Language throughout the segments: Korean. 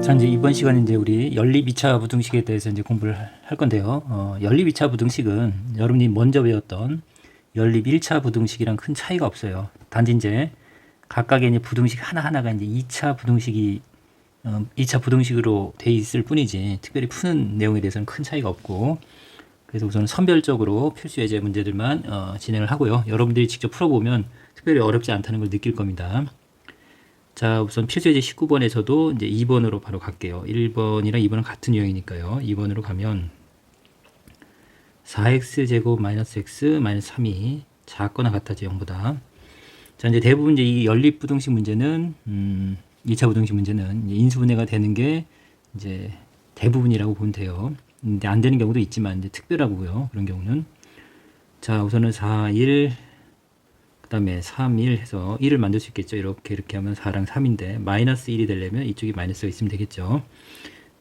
자, 이제 이번 시간에 이제 우리 연립 2차 부등식에 대해서 이제 공부를 할 건데요. 연립 2차 부등식은 여러분이 먼저 배웠던 연립 1차 부등식이랑 큰 차이가 없어요. 단지 이제 각각의 이제 부등식 하나하나가 이제 2차 부등식이 2차 부등식으로 돼 있을 뿐이지 특별히 푸는 내용에 대해서는 큰 차이가 없고, 그래서 우선 선별적으로 필수 예제 문제들만 진행을 하고요. 여러분들이 직접 풀어보면 특별히 어렵지 않다는 걸 느낄 겁니다. 자, 우선 필수예제 19번에서도 이제 2번으로 바로 갈게요. 1번이랑 2번은 같은 유형이니까요. 2번으로 가면 4x제곱 마이너스 x 마이너스 3이 작거나 같아져 0보다. 자, 이제 대부분 이제 이 연립부등식 문제는 2차 부등식 문제는 인수분해가 되는 게 이제 대부분이라고 보면 돼요. 근데 안 되는 경우도 있지만 이제 특별하고요. 그런 경우는. 자, 우선은 4, 1, 그 다음에 3, 1 해서 1을 만들 수 있겠죠. 이렇게 하면 4랑 3인데 마이너스 1이 되려면 이쪽이 마이너스가 있으면 되겠죠.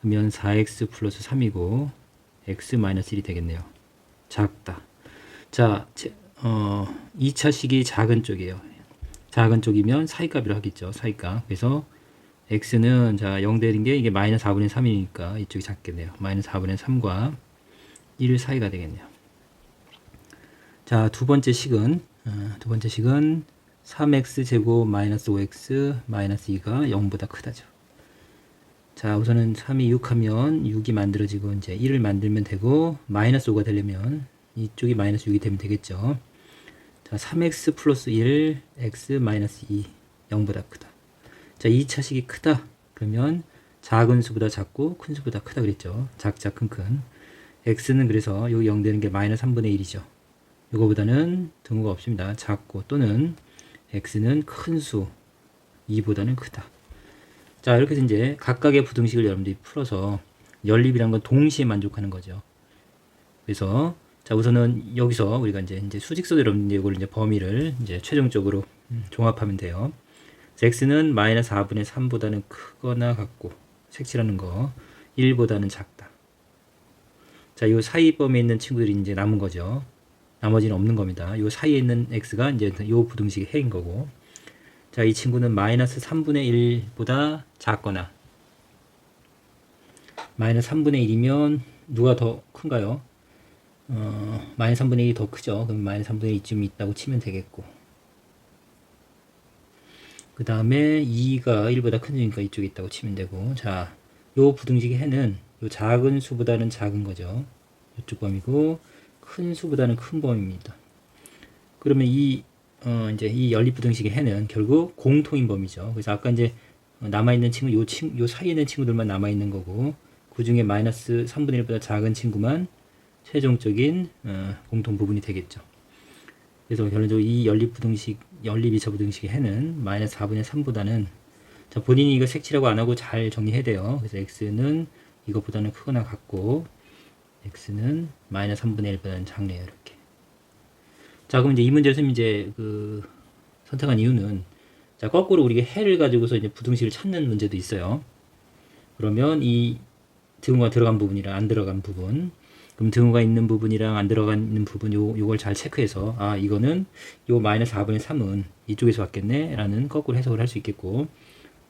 그러면 4x 플러스 3이고 x 마이너스 1이 되겠네요. 작다. 자, 2차식이 작은 쪽이에요. 작은 쪽이면 사이값이라고 하겠죠. 사이값. 그래서 x는 자 0 되는 게 이게 마이너스 4분의 3이니까 이쪽이 작겠네요. 마이너스 4분의 3과 1 사이가 되겠네요. 자, 두 번째 식은 3x 제곱 마이너스 5x 마이너스 2가 0보다 크다죠. 자, 우선은 3이 6 하면 6이 만들어지고 이제 1을 만들면 되고 마이너스 5가 되려면 이쪽이 마이너스 6이 되면 되겠죠. 자, 3x 플러스 1 x 마이너스 2 0보다 크다. 자, 2차식이 크다. 그러면 작은 수보다 작고 큰 수보다 크다 그랬죠. 작자 큰. x는 그래서 여기 0 되는 게 마이너스 3분의 1이죠. 이거보다는 등호가 없습니다. 작고 또는 x는 큰 수 2보다는 크다. 자, 이렇게 해서 이제 각각의 부등식을 여러분들이 풀어서 연립이란 건 동시에 만족하는 거죠. 그래서 자, 우선은 여기서 우리가 이제 수직선으로 여러분들 이걸 이제 범위를 이제 최종적으로 종합하면 돼요. x는 마이너스 4분의 3보다는 크거나 같고 색칠하는 거 1보다는 작다. 자, 이 사이 범위에 있는 친구들이 이제 남은 거죠. 나머지는 없는 겁니다. 이 사이에 있는 x가 이제 이 부등식의 해인 거고. 자, 이 친구는 마이너스 3분의 1보다 작거나 마이너스 3분의 1이면 누가 더 큰가요? 마이너스 3분의 1이 더 크죠. 그럼 마이너스 3분의 2쯤 있다고 치면 되겠고. 그 다음에 2가 1보다 크니까 이쪽에 있다고 치면 되고. 자, 요 부등식의 해는 요 작은 수보다는 작은 거죠. 이쪽 범위고 큰 수보다는 큰 범위입니다. 그러면 이제 이 연립부등식의 해는 결국 공통인 범위죠. 그래서 아까 이제 남아있는 요 사이에 있는 친구들만 남아있는 거고, 그 중에 마이너스 3분의 1보다 작은 친구만 최종적인 공통 부분이 되겠죠. 그래서 결론적으로 이 연립 2차 부등식의 해는 마이너스 4분의 3보다는, 자, 본인이 이거 색칠하고 안 하고 잘 정리해야 돼요. 그래서 x는 이것보다는 크거나 같고, x는 마이너스 3분의 1보다는 작네요. 이렇게. 자, 그럼 이제 이 문제에서 이제 선택한 이유는, 자, 거꾸로 우리가 해를 가지고서 이제 부등식을 찾는 문제도 있어요. 그러면 이 등호가 들어간 부분이랑 안 들어간 부분, 그럼 등호가 있는 부분이랑 안 들어간 부분 요걸 잘 체크해서 이거는 요 마이너스 4분의 3은 이쪽에서 왔겠네 라는 거꾸로 해석을 할 수 있겠고,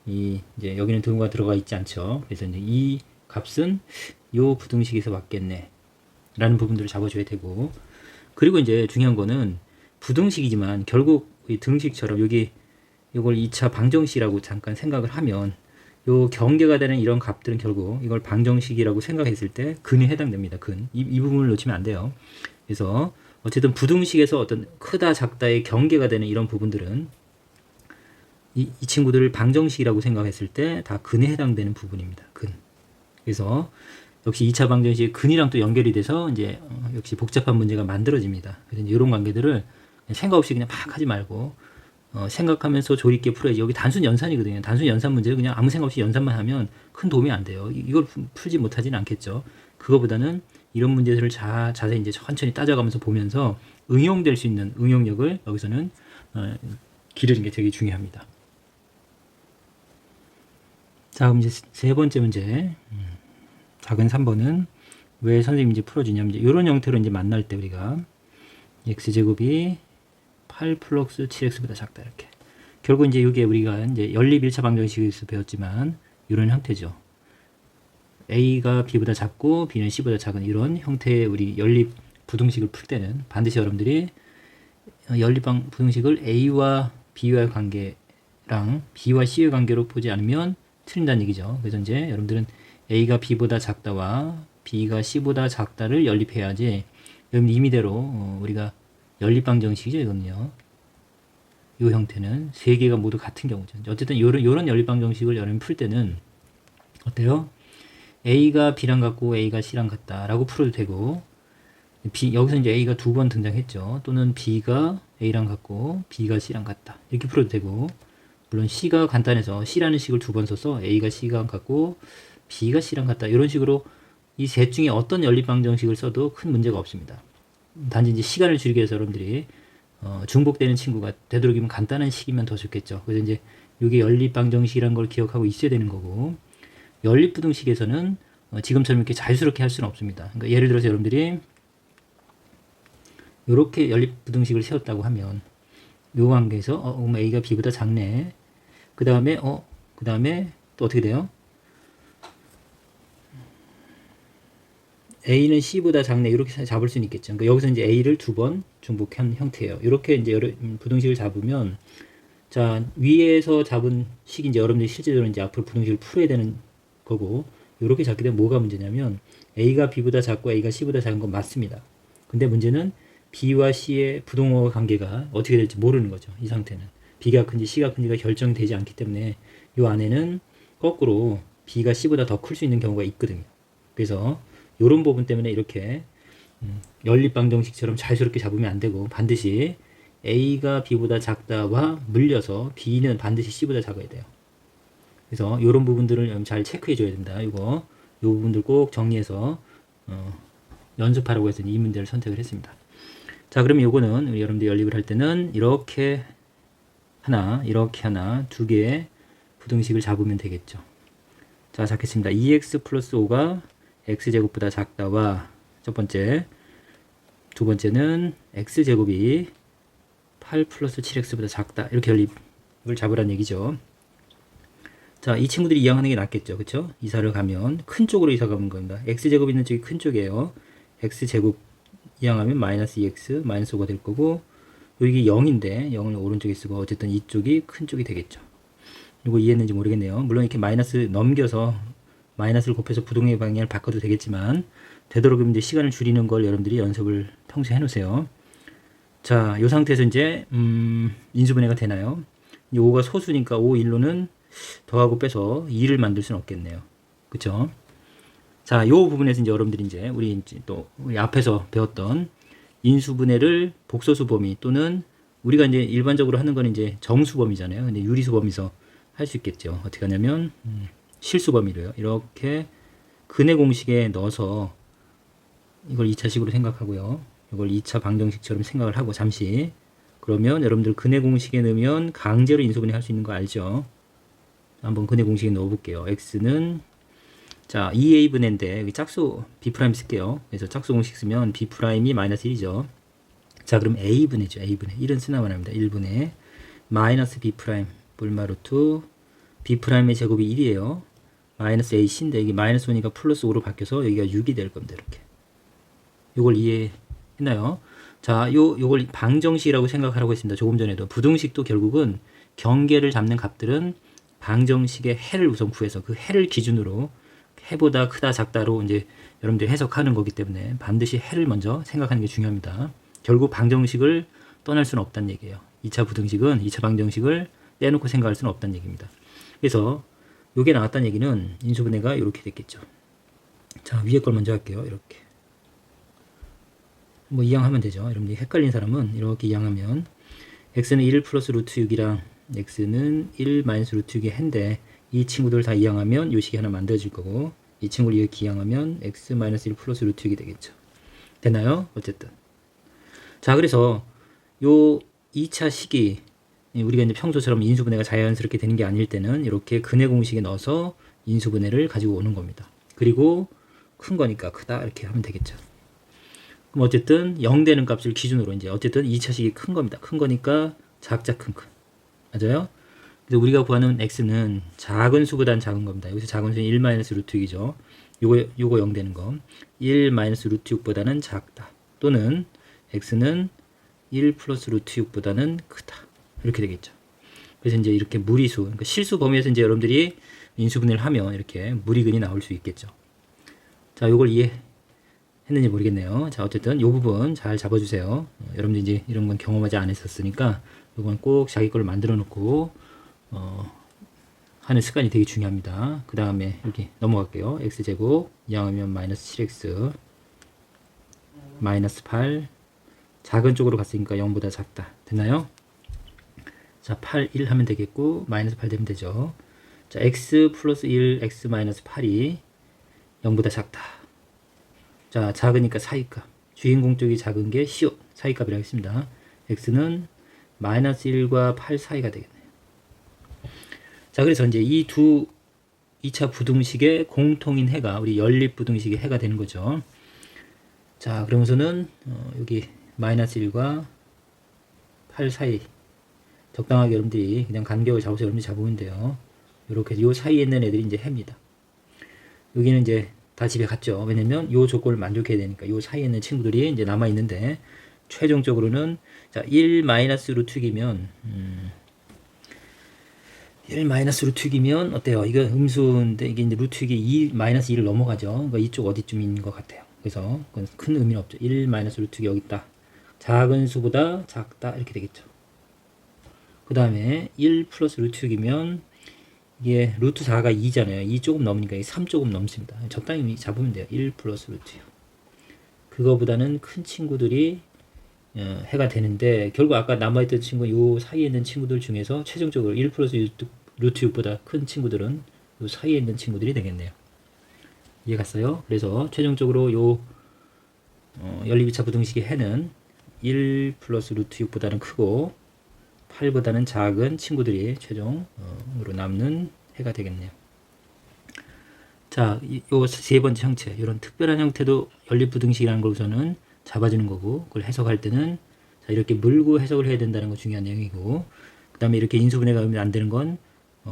이제 여기는 등호가 들어가 있지 않죠. 그래서 이제 이 값은 요 부등식에서 왔겠네 라는 부분들을 잡아줘야 되고, 그리고 이제 중요한 거는 부등식이지만 결국 이 등식처럼 요걸 2차 방정식이라고 잠깐 생각을 하면 요 경계가 되는 이런 값들은 결국 이걸 방정식이라고 생각했을 때 근에 해당됩니다. 근. 이 부분을 놓치면 안 돼요. 그래서 어쨌든 부등식에서 어떤 크다 작다의 경계가 되는 이런 부분들은 이 친구들을 방정식이라고 생각했을 때 다 근에 해당되는 부분입니다. 근. 그래서 역시 2차 방정식이 근이랑 또 연결이 돼서 이제 역시 복잡한 문제가 만들어집니다. 그래서 이런 관계들을 생각 없이 그냥 막 하지 말고 생각하면서 조리 있게 풀어야지. 여기 단순 연산이거든요. 단순 연산 문제를 그냥 아무 생각 없이 연산만 하면 큰 도움이 안 돼요. 이걸 풀지 못하지는 않겠죠. 그거보다는 이런 문제들을 자세히 이제 천천히 따져가면서 보면서 응용될 수 있는 응용력을 여기서는 기르는 게 되게 중요합니다. 자, 그럼 이제 세 번째 문제. 작은 3번은 왜 선생님이 이제 풀어주냐면, 이제 이런 형태로 이제 만날 때 우리가 x제곱이 8 플러스 7x보다 작다 이렇게. 결국 이제 이게 우리가 이제 연립 1차 방정식에서 배웠지만 이런 형태죠. A가 B보다 작고 B는 C보다 작은 이런 형태의 우리 연립 부등식을 풀 때는 반드시 여러분들이 연립방 부등식을 A와 B와의 관계랑 B와 C의 관계로 보지 않으면 틀린다는 얘기죠. 그래서 이제 여러분들은 A가 B보다 작다와 B가 C보다 작다를 연립해야지. 여러분 임의대로 우리가 연립방 정식이죠, 이거는요. 이 형태는 세 개가 모두 같은 경우죠. 어쨌든 요런 연립방 정식을 여러분 풀 때는 어때요? A가 B랑 같고 A가 C랑 같다라고 풀어도 되고, 여기서 이제 A가 두 번 등장했죠. 또는 B가 A랑 같고 B가 C랑 같다 이렇게 풀어도 되고, 물론 C가 간단해서 C라는 식을 두 번 써서 A가 C랑 같고 B가 C랑 같다 이런 식으로 이 셋 중에 어떤 연립방 정식을 써도 큰 문제가 없습니다. 단지 이제 시간을 줄이기 위해서 여러분들이 중복되는 친구가 되도록이면 간단한 식이면 더 좋겠죠. 그래서 이제 이게 연립방 정식이라는 걸 기억하고 있어야 되는 거고, 연립부등식에서는 지금처럼 이렇게 자유스럽게 할 수는 없습니다. 그러니까 예를 들어서 여러분들이 이렇게 연립부등식을 세웠다고 하면 요 관계에서 A가 B보다 작네. 그 다음에 또 어떻게 돼요? A는 C보다 작네. 이렇게 잡을 수는 있겠죠. 그러니까 여기서 이제 A를 두 번 중복한 형태예요. 이렇게 이제 부등식을 잡으면, 자, 위에서 잡은 식이 이제 여러분들이 실제적으로 이제 앞으로 부등식을 풀어야 되는 거고, 이렇게 잡게 되면 뭐가 문제냐면, A가 B보다 작고 A가 C보다 작은 건 맞습니다. 근데 문제는 B와 C의 부동호 관계가 어떻게 될지 모르는 거죠. 이 상태는. B가 큰지 C가 큰지가 결정되지 않기 때문에 이 안에는 거꾸로 B가 C보다 더 클 수 있는 경우가 있거든요. 그래서 이런 부분 때문에 이렇게 연립방 정식처럼 자유스럽게 잡으면 안 되고, 반드시 A가 B보다 작다와 물려서 B는 반드시 C보다 작아야 돼요. 그래서 이런 부분들을 잘 체크해 줘야 된다. 이 부분들 꼭 정리해서 연습하라고 해서 이 문제를 선택을 했습니다. 자, 그러면 요거는 여러분들 연립을 할 때는 이렇게 하나, 두 개의 부등식을 잡으면 되겠죠. 자, 잡겠습니다. 2x 플러스 5가 x제곱보다 작다와 첫 번째, 두 번째는 x제곱이 8 플러스 7x보다 작다. 이렇게 연립을 잡으란 얘기죠. 자, 이 친구들이 이항하는 게 낫겠죠. 그쵸? 이사를 가면 큰 쪽으로 이사 가는 겁니다. x제곱 있는 쪽이 큰 쪽이에요. x제곱 이항하면 마이너스 2x 마이너스 5가 될 거고, 여기 0인데 0을 오른쪽에 쓰고 어쨌든 이쪽이 큰 쪽이 되겠죠. 이거 이해했는지 모르겠네요. 물론 이렇게 마이너스 넘겨서 마이너스를 곱해서 부동의 방향을 바꿔도 되겠지만, 되도록이면 이제 시간을 줄이는 걸 여러분들이 연습을 평소에 해놓으세요. 자, 이 상태에서 이제 인수분해가 되나요? 5가 소수니까 5, 1로는 더하고 빼서 2를 만들 수는 없겠네요. 그쵸? 자, 이 부분에서 이제 여러분들이 이제 우리 앞에서 배웠던 인수분해를 복소수 범위 또는 우리가 이제 일반적으로 하는 건 이제 정수 범위잖아요. 근데 유리수 범위에서 할 수 있겠죠. 어떻게 하냐면 실수 범위로요. 이렇게 근해 공식에 넣어서 이걸 2차식으로 생각하고요. 이걸 2차 방정식처럼 생각을 하고 잠시, 그러면 여러분들 근해 공식에 넣으면 강제로 인수분해 할 수 있는 거 알죠? 한번 근해 공식에 넣어 볼게요. x는 자 2a분해인데 여기 짝수 b' 쓸게요. 그래서 짝수 공식 쓰면 b'이 마이너스 1이죠. 자, 그럼 a분해죠. a분해 1은 쓰나만 합니다. 1분의 마이너스 b' 볼마루트 b'의 제곱이 1이에요. 마이너스 ac인데 여기 마이너스 5니까 플러스 5로 바뀌어서 여기가 6이 될 겁니다. 이렇게. 요걸 이해했나요? 자, 요걸 방정식이라고 생각하라고 했습니다. 조금 전에도 부등식도 결국은 경계를 잡는 값들은 방정식의 해를 우선 구해서 그 해를 기준으로 해보다 크다 작다로 이제 여러분들이 해석하는 거기 때문에 반드시 해를 먼저 생각하는 게 중요합니다. 결국 방정식을 떠날 수는 없다는 얘기예요. 2차 부등식은 2차 방정식을 떼놓고 생각할 수는 없다는 얘기입니다. 그래서 요게 나왔다는 얘기는 인수분해가 이렇게 됐겠죠. 자, 위에 걸 먼저 할게요. 이렇게 뭐 이항하면 되죠. 여러분들이 헷갈린 사람은 이렇게 이항하면 x는 1 플러스 루트 6이랑 x는 1 마이너스 루트 6의 해인데, 이 친구들 다 이항하면 요 식이 하나 만들어질 거고, 이 친구를 이렇게 이항하면 x 마이너스 1 플러스 루트 6이 되겠죠. 됐나요? 어쨌든. 자, 그래서 요 2차 식이 우리가 이제 평소처럼 인수분해가 자연스럽게 되는 게 아닐 때는 이렇게 근해 공식에 넣어서 인수분해를 가지고 오는 겁니다. 그리고 큰 거니까 크다 이렇게 하면 되겠죠. 그럼 어쨌든 0 되는 값을 기준으로 이제 어쨌든 2차식이 큰 겁니다. 큰 거니까 작자 큰. 맞아요? 그래서 우리가 구하는 x는 작은 수보다는 작은 겁니다. 여기서 작은 수는 1 마이너스 루트 6이죠. 요거 0 되는 거. 1 마이너스 루트 6보다는 작다. 또는 x는 1 플러스 루트 6보다는 크다. 이렇게 되겠죠. 그래서 이제 이렇게 무리수, 그러니까 실수 범위에서 이제 여러분들이 인수분해를 하면 이렇게 무리근이 나올 수 있겠죠. 자, 요걸 이해했는지 모르겠네요. 자, 어쨌든 요 부분 잘 잡아주세요. 여러분들 이제 이런 건 경험하지 않으셨으니까 요건 꼭 자기 걸 만들어 놓고 하는 습관이 되게 중요합니다. 그 다음에 여기 넘어갈게요. x제곱 2하면 마이너스 7x 마이너스 8 작은 쪽으로 갔으니까 0보다 작다. 됐나요? 자, 8, 1 하면 되겠고 마이너스 8 되면 되죠. 자, x 플러스 1, x 마이너스 8이 0보다 작다. 자, 작으니까 사이값. 주인공 쪽이 작은 게 시옷 사이값이라고 했습니다. x는 마이너스 1과 8 사이가 되겠네요. 자, 그래서 이제 이 두 2차 부등식의 공통인 해가 우리 연립 부등식의 해가 되는 거죠. 자, 그러면서는 여기 마이너스 1과 8 사이 적당하게 여러분들이 그냥 간격을 잡아서 여러분들이 잡으면 돼요. 이렇게 요 사이에 있는 애들이 이제 해입니다. 여기는 이제 다 집에 갔죠. 왜냐면 요 조건을 만족해야 되니까 요 사이에 있는 친구들이 이제 남아 있는데 최종적으로는 자, 1 마이너스 루트이면 1 마이너스 루트이면 어때요? 이거 음수인데 이게 이제 루트이 2 마이너스 2를 넘어가죠. 그러니까 이쪽 어디쯤인 것 같아요. 그래서 그건 큰 의미는 없죠. 1 마이너스 루트이 여기 있다. 작은 수보다 작다 이렇게 되겠죠. 그 다음에 1 플러스 루트6이면 이게 루트 4가 2잖아요. 2 조금 넘으니까 3 조금 넘습니다. 적당히 잡으면 돼요. 1 플러스 루트 6. 그거보다는 큰 친구들이 해가 되는데 결국 아까 남아있던 친구 요 사이에 있는 친구들 중에서 최종적으로 1 플러스 루트 6보다 큰 친구들은 요 사이에 있는 친구들이 되겠네요. 이해 갔어요? 그래서 최종적으로 요 연립 2차 부등식의 해는 1 플러스 루트 6보다는 크고 8보다는 작은 친구들이 최종으로 남는 해가 되겠네요. 자, 요 세 번째 형태, 이런 특별한 형태도 연립부등식이라는 걸 우선은 잡아주는 거고, 그걸 해석할 때는 자, 이렇게 물고 해석을 해야 된다는 거 중요한 내용이고, 그 다음에 이렇게 인수분해가 안 되는 건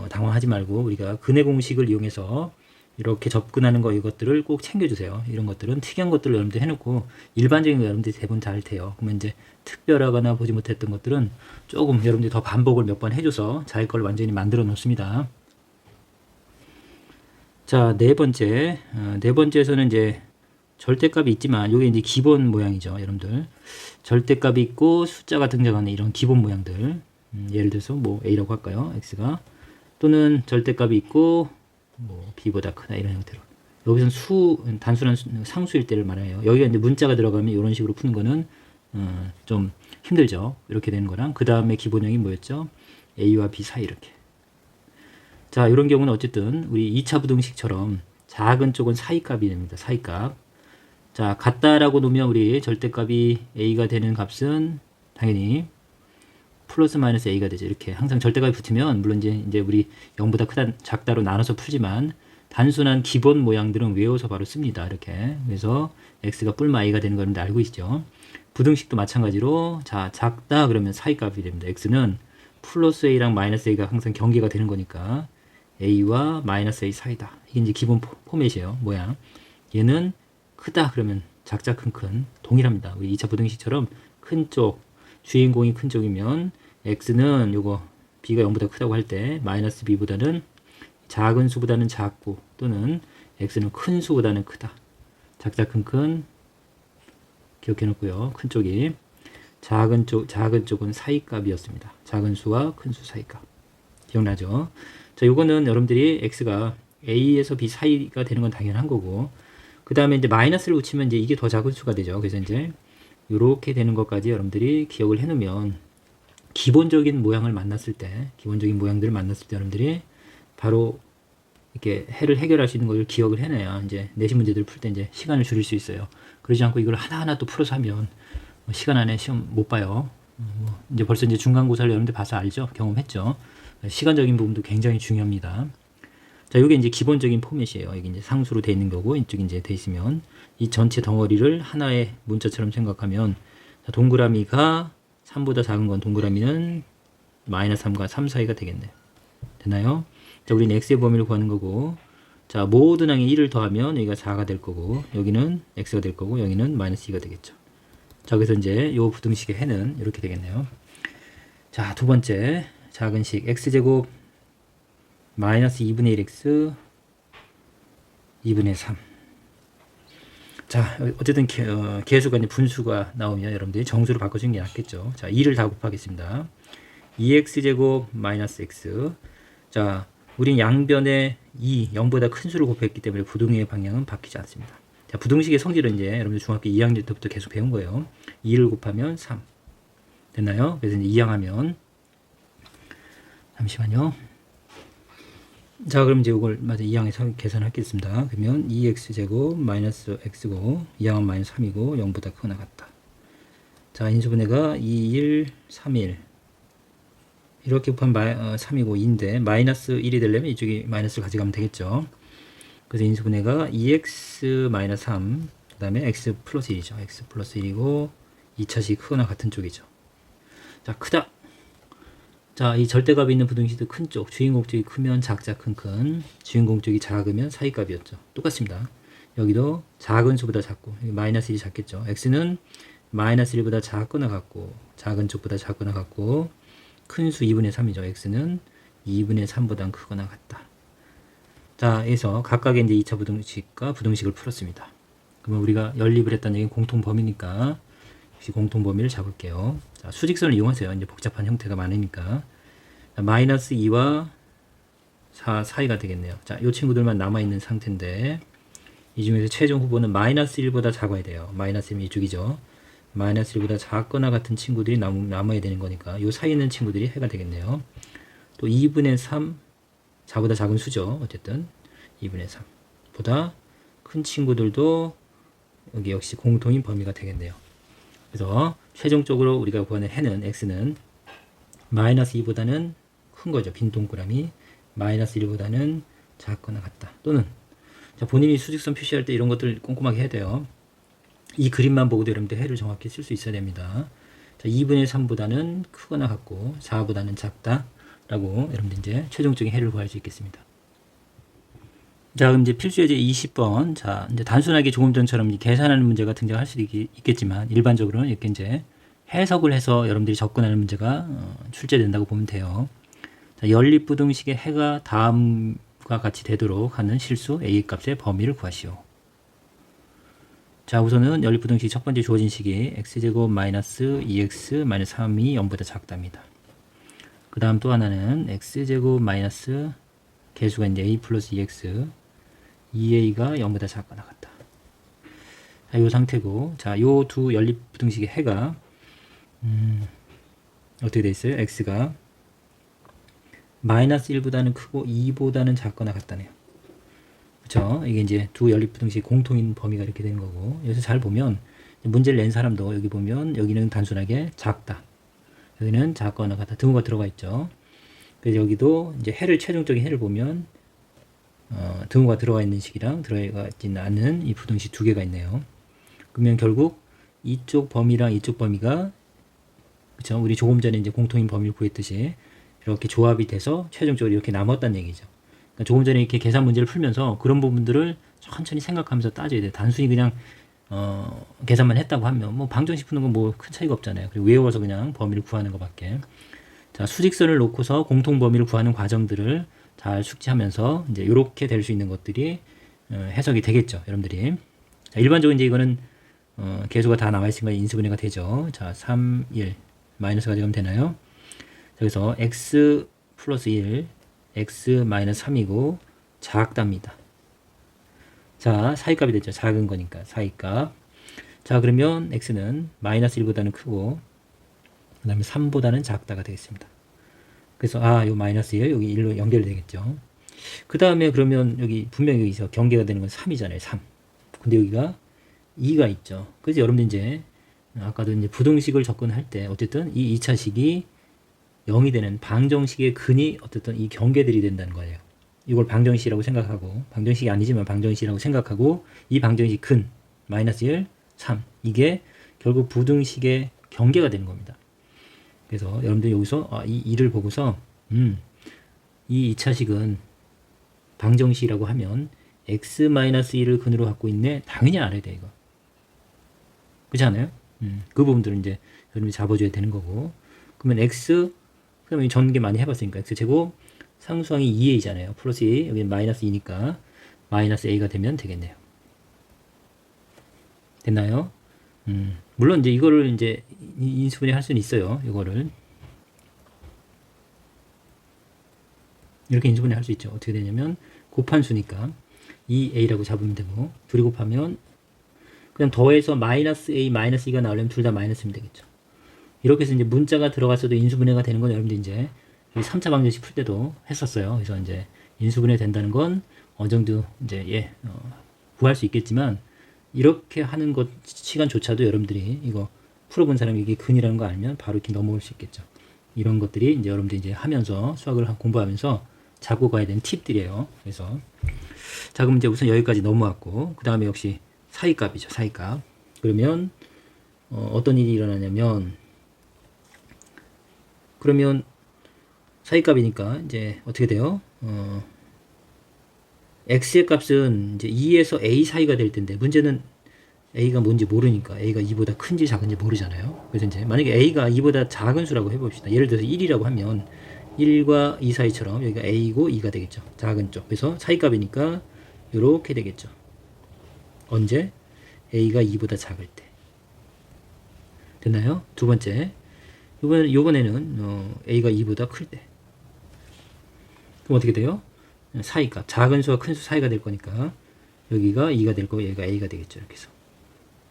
당황하지 말고 우리가 근해 공식을 이용해서 이렇게 접근하는 거 이것들을 꼭 챙겨주세요. 이런 것들은 특이한 것들을 여러분들 해놓고 일반적인 거 여러분들이 대부분 잘 돼요. 그러면 이제 특별하거나 보지 못했던 것들은 조금 여러분들이 더 반복을 몇 번 해줘서 자기 걸 완전히 만들어 놓습니다. 자, 네 번째에서는 이제 절대값이 있지만 이게 이제 기본 모양이죠, 여러분들. 절대값이 있고 숫자가 등장하는 이런 기본 모양들. 예를 들어서 뭐 a라고 할까요? x가 또는 절대값이 있고 뭐 b보다 크다 이런 형태로. 여기서는 단순한 상수일 때를 말해요. 여기가 이제 문자가 들어가면 이런 식으로 푸는 거는 좀 힘들죠. 이렇게 되는 거랑 그 다음에 기본형이 뭐였죠? a와 b 사이 이렇게. 자, 이런 경우는 어쨌든 우리 2차 부등식처럼 작은 쪽은 사이값이 됩니다. 사이값. 자, 같다라고 놓으면 우리 절대값이 a가 되는 값은 당연히 플러스 마이너스 a가 되죠. 이렇게 항상 절대값이 붙으면 물론 이제 우리 0보다 크다 작다로 나눠서 풀지만 단순한 기본 모양들은 외워서 바로 씁니다. 이렇게. 그래서 x가 뿔마 a가 되는 걸 알고 있죠. 부등식도 마찬가지로 자, 작다 그러면 사이값이 됩니다. x는 플러스 a랑 마이너스 a가 항상 경계가 되는 거니까 a와 마이너스 a 사이다. 이게 이제 기본 포맷이에요. 모양. 얘는 크다 그러면 작자 큰큰 동일합니다. 우리 2차 부등식처럼 큰 쪽, 주인공이 큰 쪽이면 x는 요거 b가 0보다 크다고 할 때 마이너스 b보다는 작은 수보다는 작고 또는 x는 큰 수보다는 크다. 작자 큰큰 기억해 놓고요. 큰 쪽이 작은 쪽은 사이값이었습니다. 작은 수와 큰 수 사이값. 기억나죠? 자, 요거는 여러분들이 x가 a에서 b 사이가 되는 건 당연한 거고, 그 다음에 이제 마이너스를 붙이면 이제 이게 더 작은 수가 되죠. 그래서 이제 요렇게 되는 것까지 여러분들이 기억을 해 놓으면 기본적인 모양을 만났을 때, 기본적인 모양들을 만났을 때 여러분들이 바로 이렇게 해를 해결할 수 있는 것을 기억을 해내야 이제 내신 문제들을 풀 때 이제 시간을 줄일 수 있어요. 그러지 않고 이걸 하나하나 또 풀어서 하면 시간 안에 시험 못 봐요. 이제 벌써 이제 중간고사를 여러분들 봐서 알죠? 경험했죠? 시간적인 부분도 굉장히 중요합니다. 자, 이게 이제 기본적인 포맷이에요. 이게 이제 상수로 돼 있는 거고, 이쪽이 이제 돼 있으면 이 전체 덩어리를 하나의 문자처럼 생각하면 자, 동그라미가 3보다 작은 건 동그라미는 마이너스 3과 3 사이가 되겠네요. 되나요? 자, 우리는 x의 범위를 구하는 거고, 자, 모든 항에 1을 더하면 여기가 4가 될 거고, 여기는 x가 될 거고, 여기는 마이너스 2가 되겠죠. 자, 그래서 이제 요 부등식의 해는 이렇게 되겠네요. 자, 두 번째 작은 식 x제곱 마이너스 2분의 1x 2분의 3. 자, 어쨌든 계수가 이제 분수가 나오면 여러분들이 정수로 바꿔주는 게 낫겠죠. 자, 2를 다 곱하겠습니다. 2x제곱 마이너스 x. 자, 우린 양변에 0보다 큰 수를 곱했기 때문에 부등식의 방향은 바뀌지 않습니다. 자, 부등식의 성질은 이제 여러분들 중학교 2학년 때부터 계속 배운 거예요. 2를 곱하면 3. 됐나요? 그래서 이제 2항하면, 잠시만요. 자, 그럼 이제 이걸 맞아 2항에서 계산하겠습니다. 그러면 2x제곱 마이너스 x고 2항은 마이너스 3이고 0보다 크거나 같다. 자, 인수분해가 2, 1, 3, 1 이렇게 곱하면 3이고 2인데 마이너스 1이 되려면 이쪽이 마이너스를 가져가면 되겠죠. 그래서 인수분해가 2x 마이너스 3, 그 다음에 x 플러스 1이죠. x 플러스 1이고 2차식이 크거나 같은 쪽이죠. 자, 크다. 자, 이 절대값이 있는 부등식도 큰 쪽, 주인공 쪽이 크면 작자 큰, 주인공 쪽이 작으면 사이값이었죠. 똑같습니다. 여기도 작은 수보다 작고, 여기 마이너스 1이 작겠죠. x는 마이너스 1보다 작거나 같고, 작은 쪽보다 작거나 같고, 큰 수 2분의 3이죠. x는 2분의 3보다 크거나 같다. 자, 여기서 각각의 이제 2차 부등식과 부등식을 풀었습니다. 그러면 우리가 연립을 했다는 얘기는 공통 범위니까, 역시 공통 범위를 잡을게요. 자, 수직선을 이용하세요. 이제 복잡한 형태가 많으니까. 자, 마이너스 2와 4 사이가 되겠네요. 자, 이 친구들만 남아있는 상태인데, 이 중에서 최종 후보는 마이너스 1보다 작아야 돼요. 마이너스 1은 이쪽이죠. 마이너스 1보다 작거나 같은 친구들이 남아야 되는 거니까, 이 사이에 있는 친구들이 해가 되겠네요. 또 2분의 3, 4보다 작은 수죠. 어쨌든, 2분의 3보다 큰 친구들도 여기 역시 공통인 범위가 되겠네요. 그래서 최종적으로 우리가 구하는 해는 x는 마이너스 2보다는 큰 거죠. 빈 동그라미 마이너스 1보다는 작거나 같다. 또는 자, 본인이 수직선 표시할 때 이런 것들 꼼꼼하게 해야 돼요. 이 그림만 보고도 여러분들 해를 정확히 쓸 수 있어야 됩니다. 자, 2분의 3보다는 크거나 같고 4보다는 작다 라고 여러분들 이제 최종적인 해를 구할 수 있겠습니다. 자, 그럼 이제 필수 예제 20번. 자, 이제 단순하게 조금 전처럼 계산하는 문제가 등장할 수도 있겠지만, 일반적으로는 이렇게 이제 해석을 해서 여러분들이 접근하는 문제가 출제된다고 보면 돼요. 자, 연립부등식의 해가 다음과 같이 되도록 하는 실수 a 값의 범위를 구하시오. 자, 우선은 연립부등식 첫 번째 주어진 식이 x제곱 마이너스 2x 마이너스 3이 0보다 작답니다. 그 다음 또 하나는 x제곱 마이너스 개수가 이제 a 플러스 2x 2a가 0보다 작거나 같다. 자, 요 상태고, 자, 요 두 연립부등식의 해가 어떻게 돼 있어요? x가 마이너스 1보다는 크고 2보다는 작거나 같다네요. 그쵸? 이게 이제 두 연립부등식 공통인 범위가 이렇게 되는 거고, 여기서 잘 보면 문제를 낸 사람도 여기 보면 여기는 단순하게 작다, 여기는 작거나 같다 등호가 들어가 있죠. 그래서 여기도 이제 해를 최종적인 해를 보면 등호가 들어가 있는 식이랑 들어가 있지는 않은 이 부등식 두 개가 있네요. 그러면 결국 이쪽 범위랑 이쪽 범위가, 그쵸? 우리 조금 전에 이제 공통인 범위를 구했듯이 이렇게 조합이 돼서 최종적으로 이렇게 남았다는 얘기죠. 그러니까 조금 전에 이렇게 계산 문제를 풀면서 그런 부분들을 천천히 생각하면서 따져야 돼. 단순히 그냥 계산만 했다고 하면 뭐 방정식 푸는 건 뭐 큰 차이가 없잖아요. 그리고 외워서 그냥 범위를 구하는 것밖에. 자, 수직선을 놓고서 공통 범위를 구하는 과정들을 잘 숙지하면서 이제 이렇게 될 수 있는 것들이 해석이 되겠죠, 여러분들이. 자, 일반적으로 이제 이거는 개수가 다 나와 있으니까 인수분해가 되죠. 자, 3, 1 마이너스 가져가면 되나요? 자, 그래서 x 플러스 1, x 마이너스 3이고 작답니다. 자, 사이값이 됐죠. 작은 거니까 사이값. 자, 그러면 x는 마이너스 1보다는 크고 그 다음에 3보다는 작다가 되겠습니다. 그래서 요 마이너스 1 여기 1로 연결되겠죠. 그 다음에 그러면 여기 분명히 여기서 경계가 되는 건 3이잖아요. 3. 근데 여기가 2가 있죠. 그래서 여러분들 이제 아까도 이제 부등식을 접근할 때 어쨌든 이 2차식이 0이 되는 방정식의 근이 어쨌든 이 경계들이 된다는 거예요. 이걸 방정식이라고 생각하고, 방정식이 아니지만 방정식이라고 생각하고, 이 방정식 근 마이너스 1, 3 이게 결국 부등식의 경계가 되는 겁니다. 그래서 여러분들 여기서 이 2를 보고서 이 2차식은 방정식이라고 하면 x-1을 근으로 갖고 있네. 당연히 알아야 돼, 이거. 그렇지 않아요? 그 부분들은 이제 여러분이 잡아줘야 되는 거고. 그러면 x, 그러면 전개 많이 해봤으니까 x제곱 상수항이 2a잖아요. 플러스 2, 여기 마이너스 2니까 마이너스 a가 되면 되겠네요. 됐나요? 물론 이제 이거를 이제 인수분해 할 수는 있어요. 이거를 이렇게 인수분해 할 수 있죠. 어떻게 되냐면 곱한수니까 2a라고 잡으면 되고, 둘이 곱하면 그냥 더해서 마이너스 a 마이너스 2가 나오려면 둘 다 마이너스면 되겠죠. 이렇게 해서 이제 문자가 들어갔어도 인수분해가 되는 건 여러분들 이제 3차 방정식 풀 때도 했었어요. 그래서 이제 인수분해 된다는 건 어느 정도 이제 구할 수 있겠지만, 이렇게 하는 것 시간조차도 여러분들이 이거 풀어본 사람이 이게 근이라는 거 알면 바로 이렇게 넘어올 수 있겠죠. 이런 것들이 이제 여러분들이 이제 하면서 수학을 공부하면서 잡고 가야 되는 팁들이에요. 그래서 자, 그럼 이제 우선 여기까지 넘어왔고, 그 다음에 역시 사이값이죠. 사이값. 그러면 어떤 일이 일어나냐면, 그러면 사이값이니까 이제 어떻게 돼요? x의 값은 이제 2에서 a 사이가 될 텐데, 문제는 a가 뭔지 모르니까 a가 2보다 큰지 작은지 모르잖아요. 그래서 이제 만약에 a가 2보다 작은 수라고 해봅시다. 예를 들어서 1이라고 하면 1과 2 사이처럼 여기가 a고 2가 되겠죠. 작은 쪽. 그래서 사이값이니까 이렇게 되겠죠. 언제? a가 2보다 작을 때. 됐나요? 두 번째. 요번에는 a가 2보다 클 때. 그럼 어떻게 돼요? 사이값. 작은 수와 큰 수 사이가 될 거니까 여기가 2가 될 거고 여기가 a가 되겠죠. 이렇게 해서.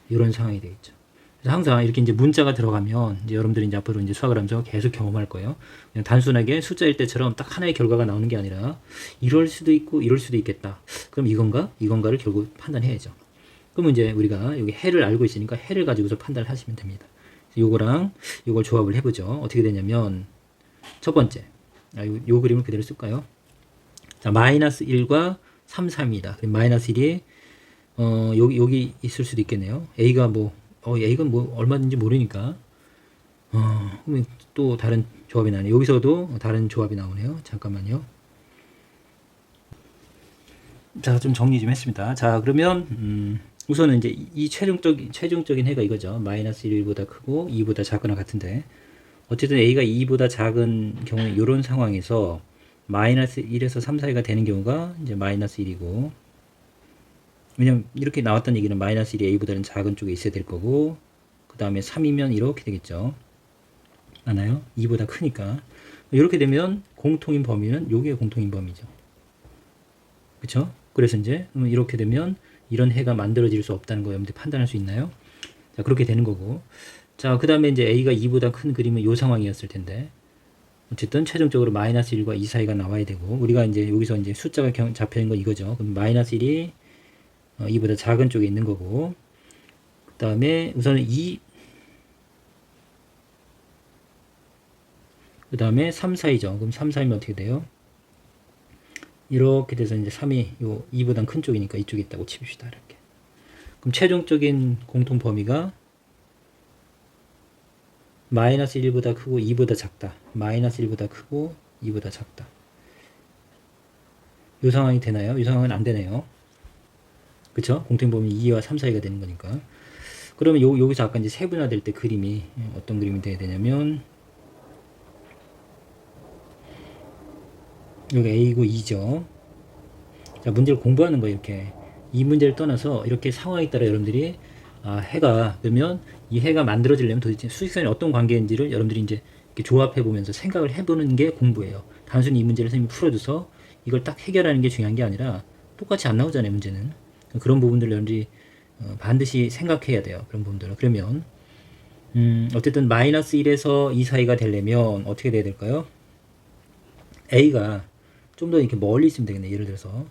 이런 상황이 되겠죠. 그래서 항상 이렇게 이제 문자가 들어가면 이제 여러분들이 이제 앞으로 이제 수학을 하면서 계속 경험할 거예요. 그냥 단순하게 숫자일 때처럼 딱 하나의 결과가 나오는 게 아니라 이럴 수도 있고 이럴 수도 있겠다. 그럼 이건가를 결국 판단해야죠. 그러면 이제 우리가 여기 해를 알고 있으니까 해를 가지고서 판단을 하시면 됩니다. 요거랑 요걸 조합을 해보죠. 어떻게 되냐면 첫 번째, 요 그림을 그대로 쓸까요? 자, 마이너스 1과 3, 3이다. 그럼 마이너스 1이 여기 있을 수도 있겠네요. a가 a가 얼마든지 모르니까 그러면 또 다른 조합이 나네요. 여기서도 다른 조합이 나오네요. 잠깐만요. 자, 좀 정리 좀 했습니다. 자, 그러면 우선은 이제 이 최종적인 해가 이거죠. 마이너스 1보다 크고 2보다 작거나 같은데, 어쨌든 a가 2보다 작은 경우에 이런 상황에서 마이너스 1에서 3 사이가 되는 경우가 이제 마이너스 1이고, 왜냐면 이렇게 나왔던 얘기는 마이너스 1이 a보다는 작은 쪽에 있어야 될 거고, 그 다음에 3이면 이렇게 되겠죠. 맞나요? 2보다 크니까. 이렇게 되면 공통인 범위는 요게 공통인 범위죠. 그쵸? 그래서 이제 이렇게 되면 이런 해가 만들어질 수 없다는 거 여러분들 판단할 수 있나요? 자, 그렇게 되는 거고. 자, 그 다음에 이제 a가 2보다 큰 그림은 요 상황이었을 텐데, 어쨌든 최종적으로 마이너스 1과 2 사이가 나와야 되고, 우리가 이제 여기서 이제 숫자가 잡혀 있는 건 이거죠. 그럼 마이너스 1이 2보다 작은 쪽에 있는 거고, 그 다음에 우선은 그 다음에 3 사이죠. 그럼 3 사이면 어떻게 돼요? 이렇게 돼서 이제 3이 요 2보다 큰 쪽이니까 이쪽에 있다고 칩시다. 이렇게. 그럼 최종적인 공통 범위가 마이너스 1보다 크고 2보다 작다. 마이너스 1보다 크고 2보다 작다. 이 상황이 되나요? 이 상황은 안 되네요. 그쵸? 공통 범위 2와 3 사이가 되는 거니까. 그러면 여기서 아까 이제 세분화될 때 그림이 어떤 그림이 돼야 되냐면, 여기 a고 2죠. 자, 문제를 공부하는 거예요. 이렇게 이 문제를 떠나서 이렇게 상황에 따라 여러분들이 해가, 그러면 이 해가 만들어지려면 도대체 수직선이 어떤 관계인지를 여러분들이 이제 이렇게 조합해 보면서 생각을 해보는 게 공부예요. 단순히 이 문제를 선생님이 풀어줘서 이걸 딱 해결하는 게 중요한 게 아니라 똑같이 안 나오잖아요. 문제는. 그런 부분들을 여러분들이 반드시 생각해야 돼요. 그런 부분들을. 그러면 어쨌든 마이너스 1에서 2 사이가 되려면 어떻게 돼야 될까요? a가 좀 더 이렇게 멀리 있으면 되겠네. 예를 들어서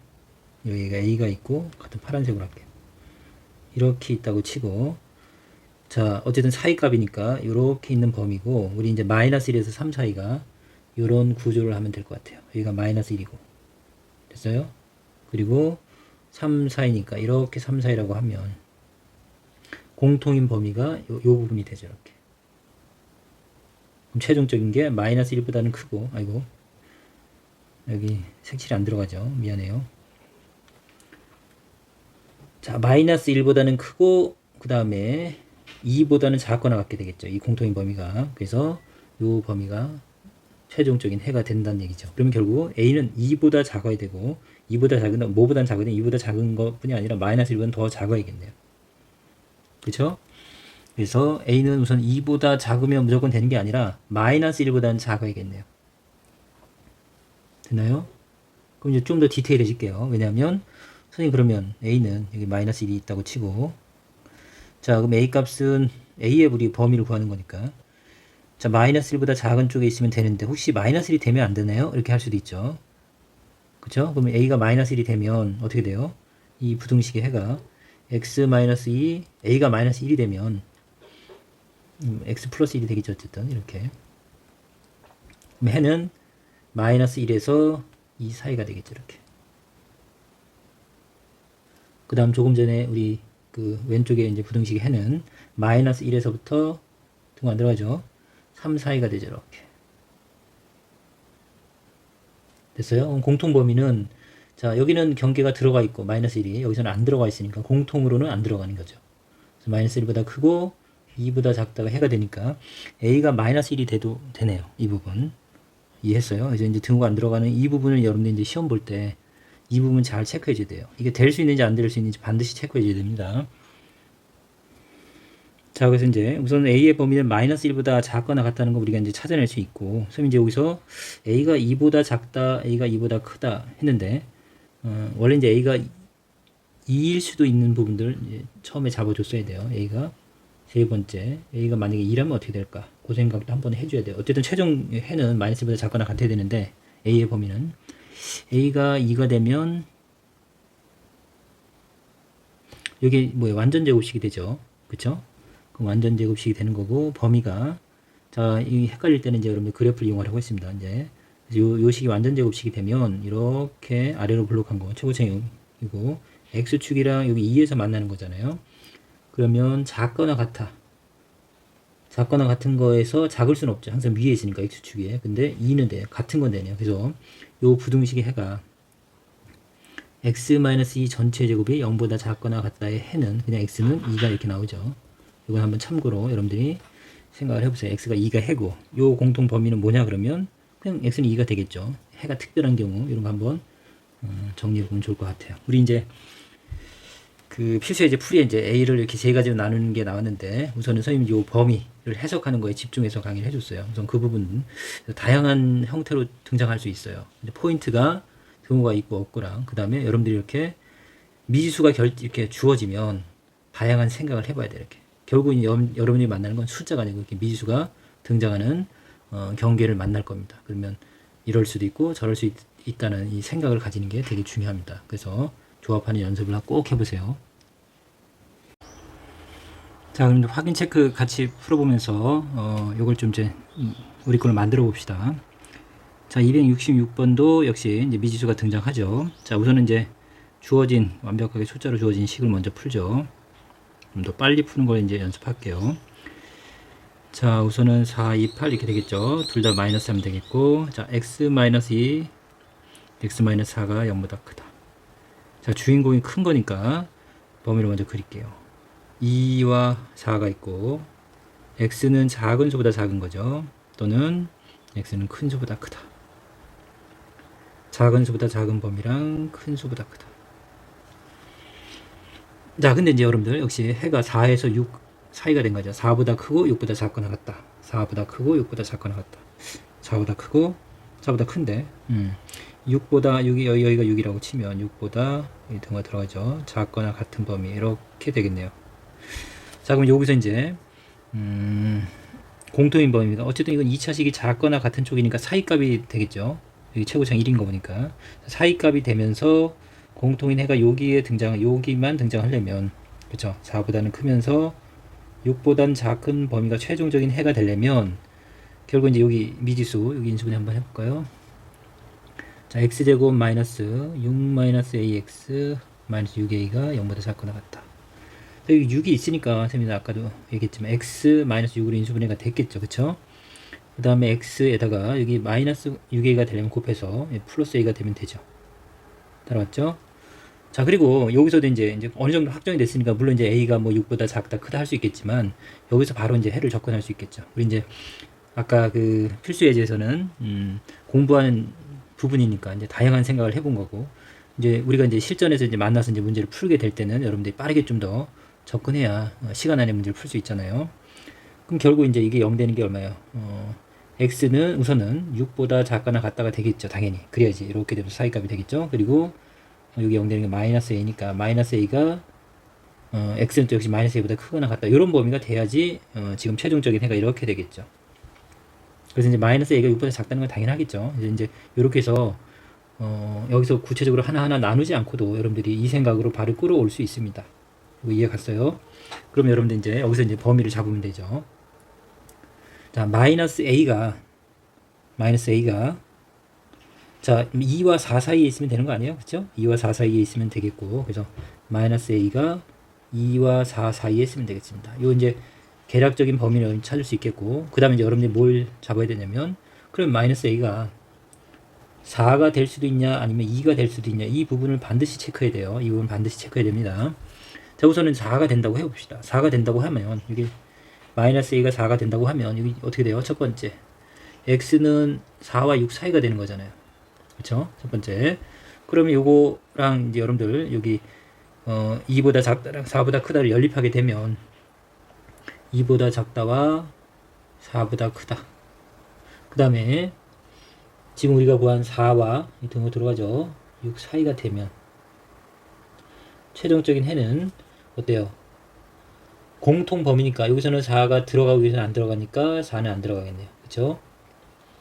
여기가 a가 있고, 같은 파란색으로 할게요. 이렇게 있다고 치고, 자, 어쨌든 사이값이니까 이렇게 있는 범위고, 우리 이제 마이너스 1에서 3 사이가 이런 구조를 하면 될 것 같아요. 여기가 마이너스 1이고 됐어요? 그리고 3 사이니까 이렇게 3 사이라고 하면 공통인 범위가 요 부분이 되죠. 이렇게. 그럼 최종적인 게 마이너스 1보다는 크고, 아이고, 여기 색칠이 안 들어가죠. 미안해요. 자, 마이너스 1보다는 크고 그 다음에 2보다는 작거나 같게 되겠죠. 이 공통인 범위가. 그래서 이 범위가 최종적인 해가 된다는 얘기죠. 그러면 결국 A는 2보다 작아야 되고 2보다 작은, 뭐보다는 작거든 2보다 작은 것뿐이 아니라 마이너스 1보다는 더 작아야겠네요. 그렇죠? 그래서 A는 우선 2보다 작으면 무조건 되는 게 아니라 마이너스 1보다는 작아야겠네요. 됐나요? 그럼 이제 좀 더 디테일해질게요. 왜냐하면 선생님 그러면 A는 여기 마이너스 1이 있다고 치고, 자 그럼 A 값은 A의 우리 범위를 구하는 거니까, 자 마이너스 1보다 작은 쪽에 있으면 되는데 혹시 마이너스 1이 되면 안 되나요? 이렇게 할 수도 있죠. 그쵸? 그러면 A가 마이너스 1이 되면 어떻게 돼요? 이 부등식의 해가 x 마이너스 2, A가 마이너스 1이 되면 x 플러스 1이 되겠죠. 어쨌든 이렇게 그럼 해는 마이너스 1에서 2 사이가 되겠죠. 이렇게. 그 다음 조금 전에 우리 그 왼쪽에 이제 부등식의 해는 마이너스 1에서부터 등 안 들어가죠. 3 사이가 되죠. 이렇게. 됐어요? 공통 범위는, 자 여기는 경계가 들어가 있고 마이너스 1이 여기서는 안 들어가 있으니까 공통으로는 안 들어가는 거죠. 그래서 마이너스 1보다 크고 2보다 작다가 해가 되니까 A가 마이너스 1이 돼도 되네요. 이 부분 이해했어요? 그래서 이제 등호가 안 들어가는 이 부분을 여러분들 이제 시험 볼 때 이 부분 잘 체크해 줘야 돼요. 이게 될 수 있는지 안 될 수 있는지 반드시 체크해 줘야 됩니다. 자, 그래서 이제 우선 A의 범위는 마이너스 1보다 작거나 같다는 거 우리가 이제 찾아낼 수 있고, 그럼 이제 여기서 A가 2보다 작다, A가 2보다 크다 했는데, 원래 이제 A가 2일 수도 있는 부분들 이제 처음에 잡아줬어야 돼요. A가 세 번째, A가 만약에 2라면 어떻게 될까? 그 생각도 한번 해줘야 돼요. 어쨌든 최종 해는 마이너스 1보다 작거나 같아야 되는데, A의 범위는 A가 2가 되면 여기 뭐예요? 완전 제곱식이 되죠. 그쵸? 그럼 완전 제곱식이 되는 거고, 범위가, 자, 이 헷갈릴 때는 이제 여러분들 그래프를 이용하려고 했습니다. 이제 요 식이 완전 제곱식이 되면 이렇게 아래로 블록한 거 최고점이고, x축이랑 여기 2에서 만나는 거잖아요. 그러면 작거나 같아. 작거나 같은 거에서 작을 수는 없죠. 항상 위에 있으니까 x축 위에. 근데 2는 돼. 같은 건 되네요. 그래서 요 부등식의 해가 x-2 전체 제곱이 0보다 작거나 같다의 해는 그냥 x는 2가 이렇게 나오죠. 이건 한번 참고로 여러분들이 생각을 해보세요. x가 2가 해고 요 공통 범위는 뭐냐 그러면 그냥 x는 2가 되겠죠. 해가 특별한 경우 이런 거 한번 정리해보면 좋을 것 같아요. 우리 이제 그 필수의 이제 풀이에 이제 A를 이렇게 세 가지로 나누는 게 나왔는데, 우선은 선생님이 요 범위를 해석하는 거에 집중해서 강의를 해줬어요. 우선 그 부분 다양한 형태로 등장할 수 있어요. 근데 포인트가 등호가 있고 없고랑, 그 다음에 여러분들이 이렇게 미지수가 이렇게 주어지면 다양한 생각을 해봐야 돼요. 이렇게 결국 여러분이 만나는 건 숫자가 아니고 이렇게 미지수가 등장하는 경계를 만날 겁니다. 그러면 이럴 수도 있고 저럴 수 있다는 이 생각을 가지는 게 되게 중요합니다. 그래서 조합하는 연습을 꼭 해보세요. 자, 그럼 확인 체크 같이 풀어보면서 요걸 좀 이제 우리 걸로 만들어 봅시다. 자, 266번도 역시 이제 미지수가 등장하죠. 자, 우선은 이제 주어진 완벽하게 숫자로 주어진 식을 먼저 풀죠. 좀 더 빨리 푸는 걸 이제 연습할게요. 자, 우선은 4, 2, 8 이렇게 되겠죠. 둘 다 마이너스 하면 되겠고, 자, x-2, x-4가 0보다 크다. 자, 주인공이 큰 거니까 범위를 먼저 그릴게요. 2와 4가 있고, x는 작은 수보다 작은 거죠. 또는 x는 큰 수보다 크다. 작은 수보다 작은 범위랑 큰 수보다 크다. 자, 근데 이제 여러분들 역시 해가 4에서 6 사이가 된 거죠. 4보다 크고 6보다 작거나 같다. 4보다 크고 6보다 작거나 같다. 4보다 크고 4보다 큰데 6보다 6이 여기가 6이라고 치면 6보다 이 등호가 들어가죠. 작거나 같은 범위 이렇게 되겠네요. 자, 그럼 여기서 이제 공통인 범위입니다. 어쨌든 이건 2차식이 작거나 같은 쪽이니까 사이값이 되겠죠. 여기 최고창 1인 거 보니까 사이값이 되면서 공통인 해가 여기만 등장하려면, 그쵸? 4보다는 크면서 6보다는 작은 범위가 최종적인 해가 되려면 결국 이제 여기 미지수 여기 인수분해 한번 해볼까요? 자, x제곱 마이너스 6 마이너스 ax 마이너스 6a가 0보다 작거나 같다. 여기 6이 있으니까 선생님이 아까도 얘기했지만 x 마이너스 6으로 인수분해가 됐겠죠. 그쵸? 그 다음에 x에다가 여기 마이너스 6a가 되려면 곱해서 플러스 a가 되면 되죠. 따라왔죠? 자, 그리고 여기서도 이제 어느 정도 확정이 됐으니까 물론 이제 a가 뭐 6보다 작다 크다 할 수 있겠지만 여기서 바로 이제 해를 접근할 수 있겠죠. 우리 이제 아까 그 필수 예제에서는 공부하는 부분이니까 이제 다양한 생각을 해본 거고, 이제 우리가 이제 실전에서 이제 만나서 이제 문제를 풀게 될 때는 여러분들이 빠르게 좀 더 접근해야 시간 안에 문제를 풀 수 있잖아요. 그럼 결국 이제 이게 0 되는 게 얼마예요? x는 우선은 6보다 작거나 같다가 되겠죠. 당연히. 그래야지 이렇게 되면 사이값이 되겠죠. 그리고 여기 0 되는 게 마이너스 a니까 마이너스 a가 x는 또 역시 마이너스 a보다 크거나 같다. 이런 범위가 돼야지 지금 최종적인 해가 이렇게 되겠죠. 그래서 이제 마이너스 a가 6보다 작다는 건 당연하겠죠. 이제 이렇게 해서 여기서 구체적으로 하나하나 나누지 않고도 여러분들이 이 생각으로 바로 끌어올 수 있습니다. 이해 갔어요? 그럼 여러분들 이제 여기서 이제 범위를 잡으면 되죠. 자, 마이너스 a가 자, 2와 4 사이에 있으면 되는 거 아니에요? 그쵸? 2와 4 사이에 있으면 되겠고, 그래서 마이너스 a가 2와 4 사이에 있으면 되겠습니다. 요 이제 계략적인 범위를 찾을 수 있겠고, 그 다음에 이제 여러분들이 뭘 잡아야 되냐면, 그럼 마이너스 a가 4가 될 수도 있냐, 아니면 2가 될 수도 있냐, 이 부분을 반드시 체크해야 돼요. 이 부분 반드시 체크해야 됩니다. 자, 우선은 4가 된다고 해봅시다. 4가 된다고 하면, 이게 마이너스 a가 4가 된다고 하면, 여기 어떻게 돼요? 첫 번째, x는 4와 6 사이가 되는 거잖아요. 그쵸? 첫 번째. 그러면 요거랑 이제 여러분들 여기 2보다 작다랑 4보다 크다를 연립하게 되면 2보다 작다와 4보다 크다. 그 다음에 지금 우리가 구한 4와 이 등으로 들어가죠. 6 사이가 되면 최종적인 해는 어때요? 공통 범위니까 여기서는 4가 들어가고 여기서는 안 들어가니까 4는 안 들어가겠네요. 그쵸?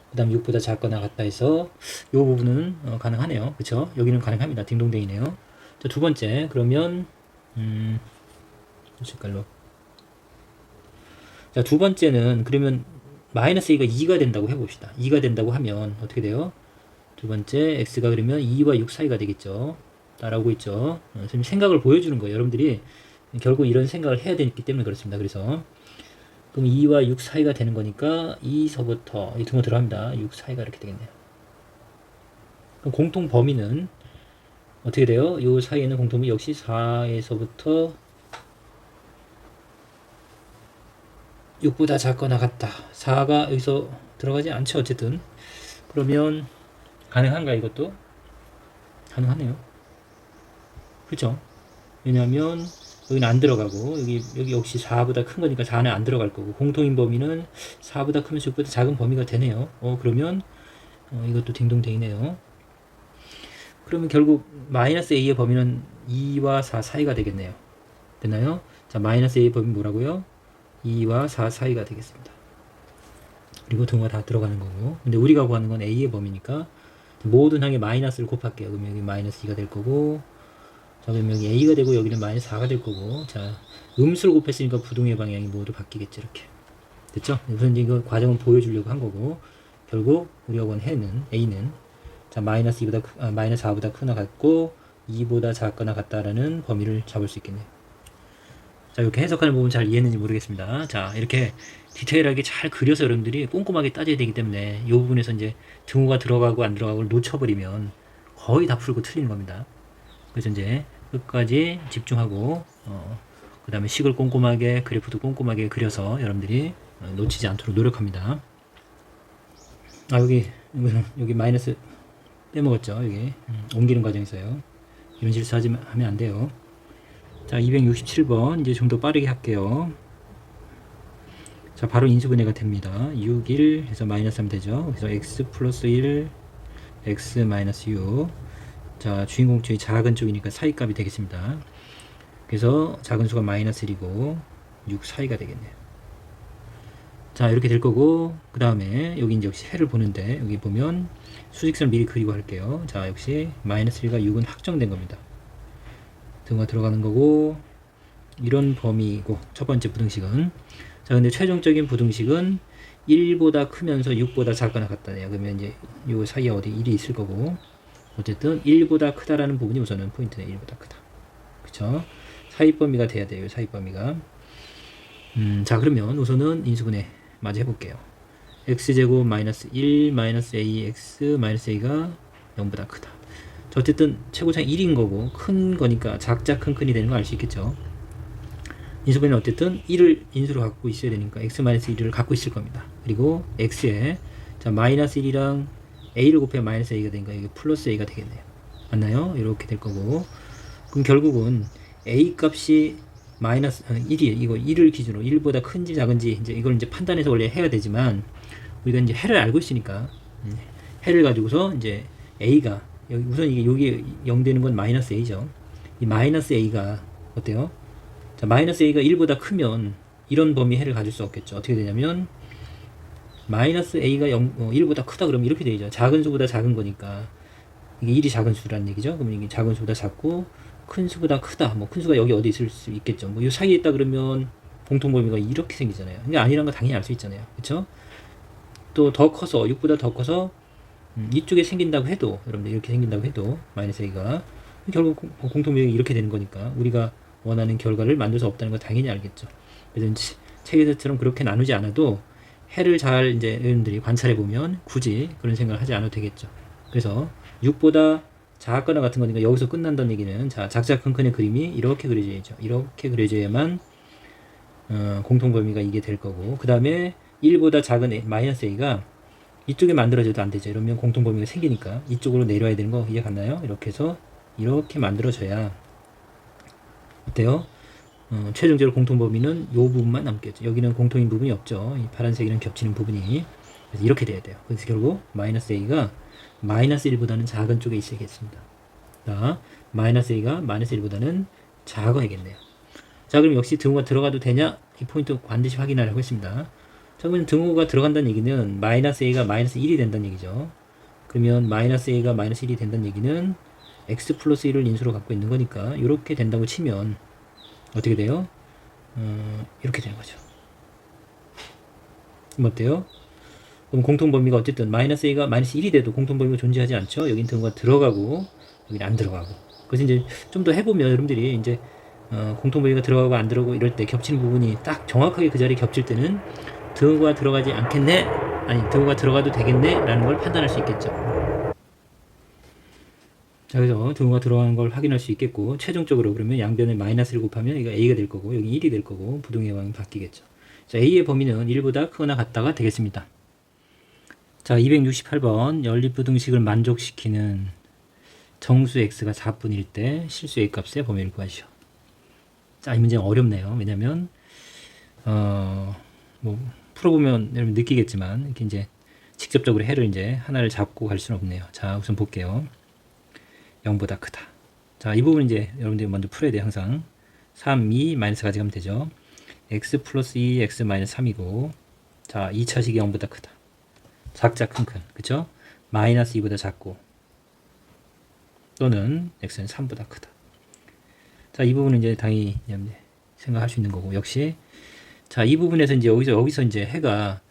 그 다음 6보다 작거나 같다 해서 이 부분은 가능하네요. 그쵸? 여기는 가능합니다. 딩동댕이네요. 자, 두 번째, 그러면 색깔로. 자, 두 번째는 그러면 마이너스 2가 2가 된다고 해봅시다. 2가 된다고 하면 어떻게 돼요? 두 번째 x가 그러면 2와 6 사이가 되겠죠. 따라오고 있죠. 선생님 생각을 보여주는 거예요. 여러분들이 결국 이런 생각을 해야 되기 때문에 그렇습니다. 그래서 그럼 2와 6 사이가 되는 거니까 2서부터 이 등호 들어갑니다. 6 사이가 이렇게 되겠네요. 그럼 공통 범위는 어떻게 돼요? 이 사이에는 공통범위 역시 4에서부터 6보다 작거나 같다. 4가 여기서 들어가지 않죠. 어쨌든 그러면 가능한가 이것도? 가능하네요. 그렇죠? 왜냐하면 여기는 안 들어가고 여기 역시 4보다 큰 거니까 4는 안 들어갈 거고 공통인 범위는 4보다 크면서 6보다 작은 범위가 되네요. 그러면 이것도 딩동댕이네요. 그러면 결국 마이너스 a의 범위는 2와 4 사이가 되겠네요. 됐나요? 자, 마이너스 a의 범위 뭐라고요? 2와 4 사이가 되겠습니다. 그리고 등호가 다 들어가는 거고, 근데 우리가 구하는 건 a의 범위니까 모든 항에 마이너스를 곱할게요. 그러면 여기 마이너스 2가 될 거고, 자, 그럼 여기 a가 되고 여기는 마이너스 4가 될 거고, 자, 음수를 곱했으니까 부등의 방향이 모두 바뀌겠죠. 이렇게 됐죠? 우선 이거 과정을 보여주려고 한 거고, 결국 우리가 원 해는 a는 자, 마이너스 4보다 크거나 같고 2보다 작거나 같다라는 범위를 잡을 수 있겠네요. 자, 이렇게 해석하는 부분 잘 이해했는지 모르겠습니다. 자, 이렇게 디테일하게 잘 그려서 여러분들이 꼼꼼하게 따져야 되기 때문에 이 부분에서 이제 등호가 들어가고 안 들어가고를 놓쳐버리면 거의 다 풀고 틀리는 겁니다. 그래서 이제 끝까지 집중하고 그 다음에 식을 꼼꼼하게 그래프도 꼼꼼하게 그려서 여러분들이 놓치지 않도록 노력합니다. 여기 마이너스 빼먹었죠. 여기 옮기는 과정에서요. 이런 실수 하면 안 돼요. 자, 267번 이제 좀 더 빠르게 할게요. 자, 바로 인수분해가 됩니다. 6, 1 해서 마이너스 하면 되죠. 그래서 x 플러스 1 x 마이너스 6. 자, 주인공 쪽이 작은 쪽이니까 사이값이 되겠습니다. 그래서 작은 수가 마이너스 1이고 6 사이가 되겠네요. 자, 이렇게 될 거고, 그 다음에 여기 이제 역시 해를 보는데 여기 보면 수직선을 미리 그리고 할게요. 자, 역시 마이너스 1과 6은 확정된 겁니다. 등호가 들어가는 거고, 이런 범위이고 첫 번째 부등식은, 자, 근데 최종적인 부등식은 1보다 크면서 6보다 작거나 같다네요. 그러면 이제 요 사이에 어디 1이 있을 거고, 어쨌든 1보다 크다라는 부분이 우선은 포인트네. 1보다 크다. 그쵸? 사이 범위가 돼야 돼요. 사이 범위가. 자, 그러면 우선은 인수분해 마저 해볼게요. x제곱 마이너스 1 마이너스 ax 마이너스 a가 0보다 크다. 자, 어쨌든 최고차는 1인 거고 큰 거니까 작자 큰이 되는 거 알 수 있겠죠. 인수분해는 어쨌든 1을 인수로 갖고 있어야 되니까 x 마이너스 1을 갖고 있을 겁니다. 그리고 x에 자 마이너스 1이랑 a를 곱해 마이너스 a가 되니까 이게 플러스 a가 되겠네요. 맞나요? 이렇게 될 거고 그럼 결국은 a 값이 마이너스 1이에요. 이거 1을 기준으로 1보다 큰지 작은지 이제 이걸 이제 판단해서 원래 해야 되지만 우리가 이제 해를 알고 있으니까 해를 가지고서 이제 a가 우선 이게 여기 0 되는 건 마이너스 a죠. 이 마이너스 a가 어때요? 자, 마이너스 a가 1보다 크면 이런 범위 해를 가질 수 없겠죠. 어떻게 되냐면 마이너스 a가 1보다 크다 그러면 이렇게 되죠. 작은 수보다 작은 거니까 이게 1이 작은 수라는 얘기죠. 그러면 이게 작은 수보다 작고 큰 수보다 크다. 뭐 큰 수가 여기 어디 있을 수 있겠죠. 뭐 이 사이에 있다 그러면 공통 범위가 이렇게 생기잖아요. 이게 아니란 거 당연히 알 수 있잖아요. 그렇죠? 또 더 커서 6보다 더 커서 이쪽에 생긴다고 해도 여러분들 이렇게 생긴다고 해도 마이너스 a가 결국 공통 범위가 이렇게 되는 거니까 우리가 원하는 결과를 만들 수 없다는 거 당연히 알겠죠. 그래서 책에서처럼 그렇게 나누지 않아도 해를 잘 이제 여러분들이 관찰해 보면 굳이 그런 생각을 하지 않아도 되겠죠. 그래서 6보다 작거나 같은 거니까 여기서 끝난다는 얘기는 자 작작 큰큰의 그림이 이렇게 그려져야죠. 이렇게 그려져야만 공통 범위가 이게 될 거고 그 다음에 1보다 작은 a, 마이너스 a가 이쪽에 만들어져도 안 되죠. 이러면 공통 범위가 생기니까 이쪽으로 내려야 되는 거 이해 갔나요? 이렇게 해서 이렇게 만들어져야 어때요? 최종적으로 공통 범위는 이 부분만 남겠죠. 여기는 공통인 부분이 없죠. 이 파란색이랑 겹치는 부분이. 그래서 이렇게 돼야 돼요. 그래서 결국 마이너스 a가 마이너스 1보다는 작은 쪽에 있어야겠습니다. 자, 마이너스 a가 마이너스 1보다는 작아야겠네요. 자, 그럼 역시 등호가 들어가도 되냐? 이 포인트 반드시 확인하려고 했습니다. 자, 그러면 등호가 들어간다는 얘기는 마이너스 a가 마이너스 1이 된다는 얘기죠. 그러면 마이너스 a가 마이너스 1이 된다는 얘기는 x 플러스 1을 인수로 갖고 있는 거니까 이렇게 된다고 치면 어떻게 돼요? 이렇게 되는 거죠. 그럼 어때요? 그럼 공통 범위가 어쨌든 마이너스 a가 마이너스 1이 돼도 공통 범위가 존재하지 않죠. 여긴 등호가 들어가고 여기는 안 들어가고. 그래서 이제 좀 더 해보면 여러분들이 이제 공통 범위가 들어가고 안 들어가고 이럴 때 겹치는 부분이 딱 정확하게 그 자리에 겹칠 때는 등호가 들어가지 않겠네? 아니 등호가 들어가도 되겠네? 라는 걸 판단할 수 있겠죠. 자, 그래서 등호가 들어가는 걸 확인할 수 있겠고 최종적으로 그러면 양변에 마이너스를 곱하면 이거 a가 될 거고 여기 1이 될 거고 부동의 방이 바뀌겠죠. 자, a의 범위는 1보다 크거나 같다가 되겠습니다. 자, 268번 연립부등식을 만족시키는 정수 x가 4분일 때 실수 a 값의 범위를 구하시오. 자, 이 문제는 어렵네요. 왜냐면 뭐 풀어보면 여러분 느끼겠지만 이렇게 이제 직접적으로 해를 이제 하나를 잡고 갈 수는 없네요. 자, 우선 볼게요. 0보다 크다. 자, 이 부분 이제 여러분들이 먼저 풀어야 돼요. 항상 3, 2 마이너스 가져가면 되죠. x 플러스 2 x 마이너스 3이고 자, 2차식이 0보다 크다. 작자 큰큰 그쵸? 마이너스 2보다 작고 또는 x는 3보다 크다. 자, 이 부분은 이제 당연히 생각할 수 있는 거고 역시 자, 이 부분에서 이제 여기서 이제 해가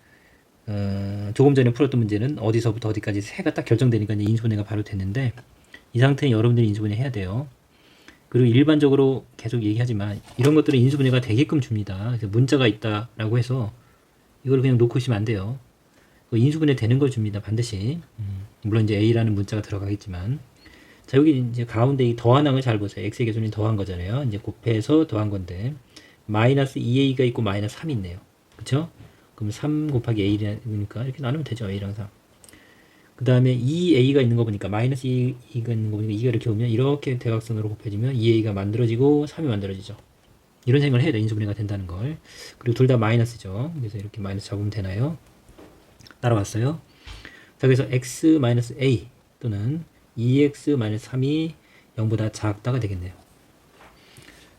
조금 전에 풀었던 문제는 어디서부터 어디까지 해가 딱 결정되니까 이제 인수분해가 바로 됐는데 이 상태는 여러분들이 인수분해 해야 돼요. 그리고 일반적으로 계속 얘기하지만 이런 것들은 인수분해가 되게끔 줍니다. 그래서 문자가 있다라고 해서 이걸 그냥 놓고 있으면 안 돼요. 인수분해 되는 걸 줍니다. 반드시. 물론 이제 a라는 문자가 들어가겠지만 자, 여기 이제 가운데 이 더한 항을 잘 보세요. x의 개수는 더한 거잖아요. 이제 곱해서 더한 건데 마이너스 2a가 있고 마이너스 3이 있네요. 그쵸? 그럼 3 곱하기 a니까 이렇게 나누면 되죠. a랑 3. 그 다음에 2a가 있는 거 보니까 마이너스 2가 있는 거 보니까 2가 이렇게 오면 이렇게 대각선으로 곱해지면 2a가 만들어지고 3이 만들어지죠. 이런 생각을 해야 돼. 인수분해가 된다는 걸. 그리고 둘 다 마이너스죠. 그래서 이렇게 마이너스 잡으면 되나요? 따라왔어요. 자, 그래서 x 마이너스 a 또는 2x 마이너스 3이 0보다 작다가 되겠네요.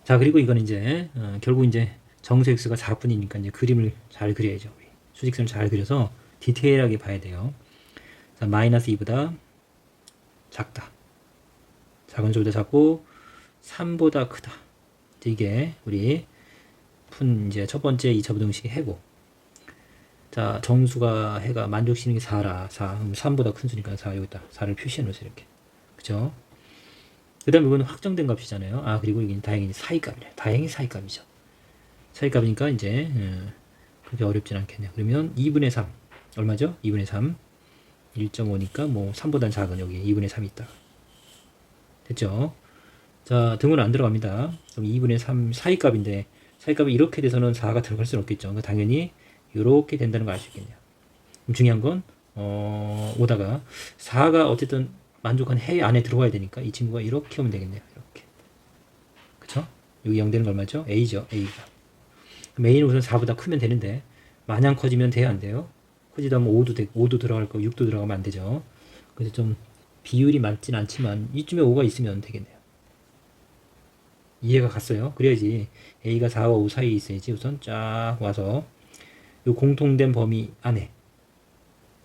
자, 그리고 이건 이제 결국 이제 정수 x가 4분이니까 이제 그림을 잘 그려야죠. 우리. 수직선을 잘 그려서 디테일하게 봐야 돼요. 자, 마이너스 2보다 작다. 작은 수보다 작고 3보다 크다. 이게 우리 푼 이제 첫 번째 2차 부등식의 해고. 자, 정수가 해가 만족시키는 게 4라. 4. 그럼 3보다 큰 수니까 4 여기다. 4를 표시해 놓으세요. 이렇게. 그죠? 그 다음에 이건 확정된 값이잖아요. 아, 그리고 이게 다행히 사이값이래요. 다행히 사이값이죠. 사이값이니까 이제 그렇게 어렵진 않겠네요. 그러면 2분의 3. 얼마죠? 2분의 3. 1.5니까 뭐 3보단 작은 여기 2분의 3이 있다. 됐죠? 자, 등호는 안 들어갑니다. 그럼 2분의 3 사이값인데 사이값이 이렇게 돼서는 4가 들어갈 수는 없겠죠. 그러니까 당연히 이렇게 된다는 걸 알 수 있겠네요. 그럼 중요한 건 오다가 4가 어쨌든 만족한 해 안에 들어가야 되니까 이 친구가 이렇게 오면 되겠네요. 이렇게. 그쵸? 여기 0 되는 거 얼마죠? A죠. A가. 그럼 A는 우선 4보다 크면 되는데 마냥 커지면 돼요? 안 돼요? 커지다 하면 5도 되고 5도 들어갈 거 6도 들어가면 안 되죠. 그래서 좀 비율이 맞진 않지만 이쯤에 5가 있으면 되겠네요. 이해가 갔어요? 그래야지 A가 4와 5 사이에 있어야지 우선 쫙 와서 요 공통된 범위 안에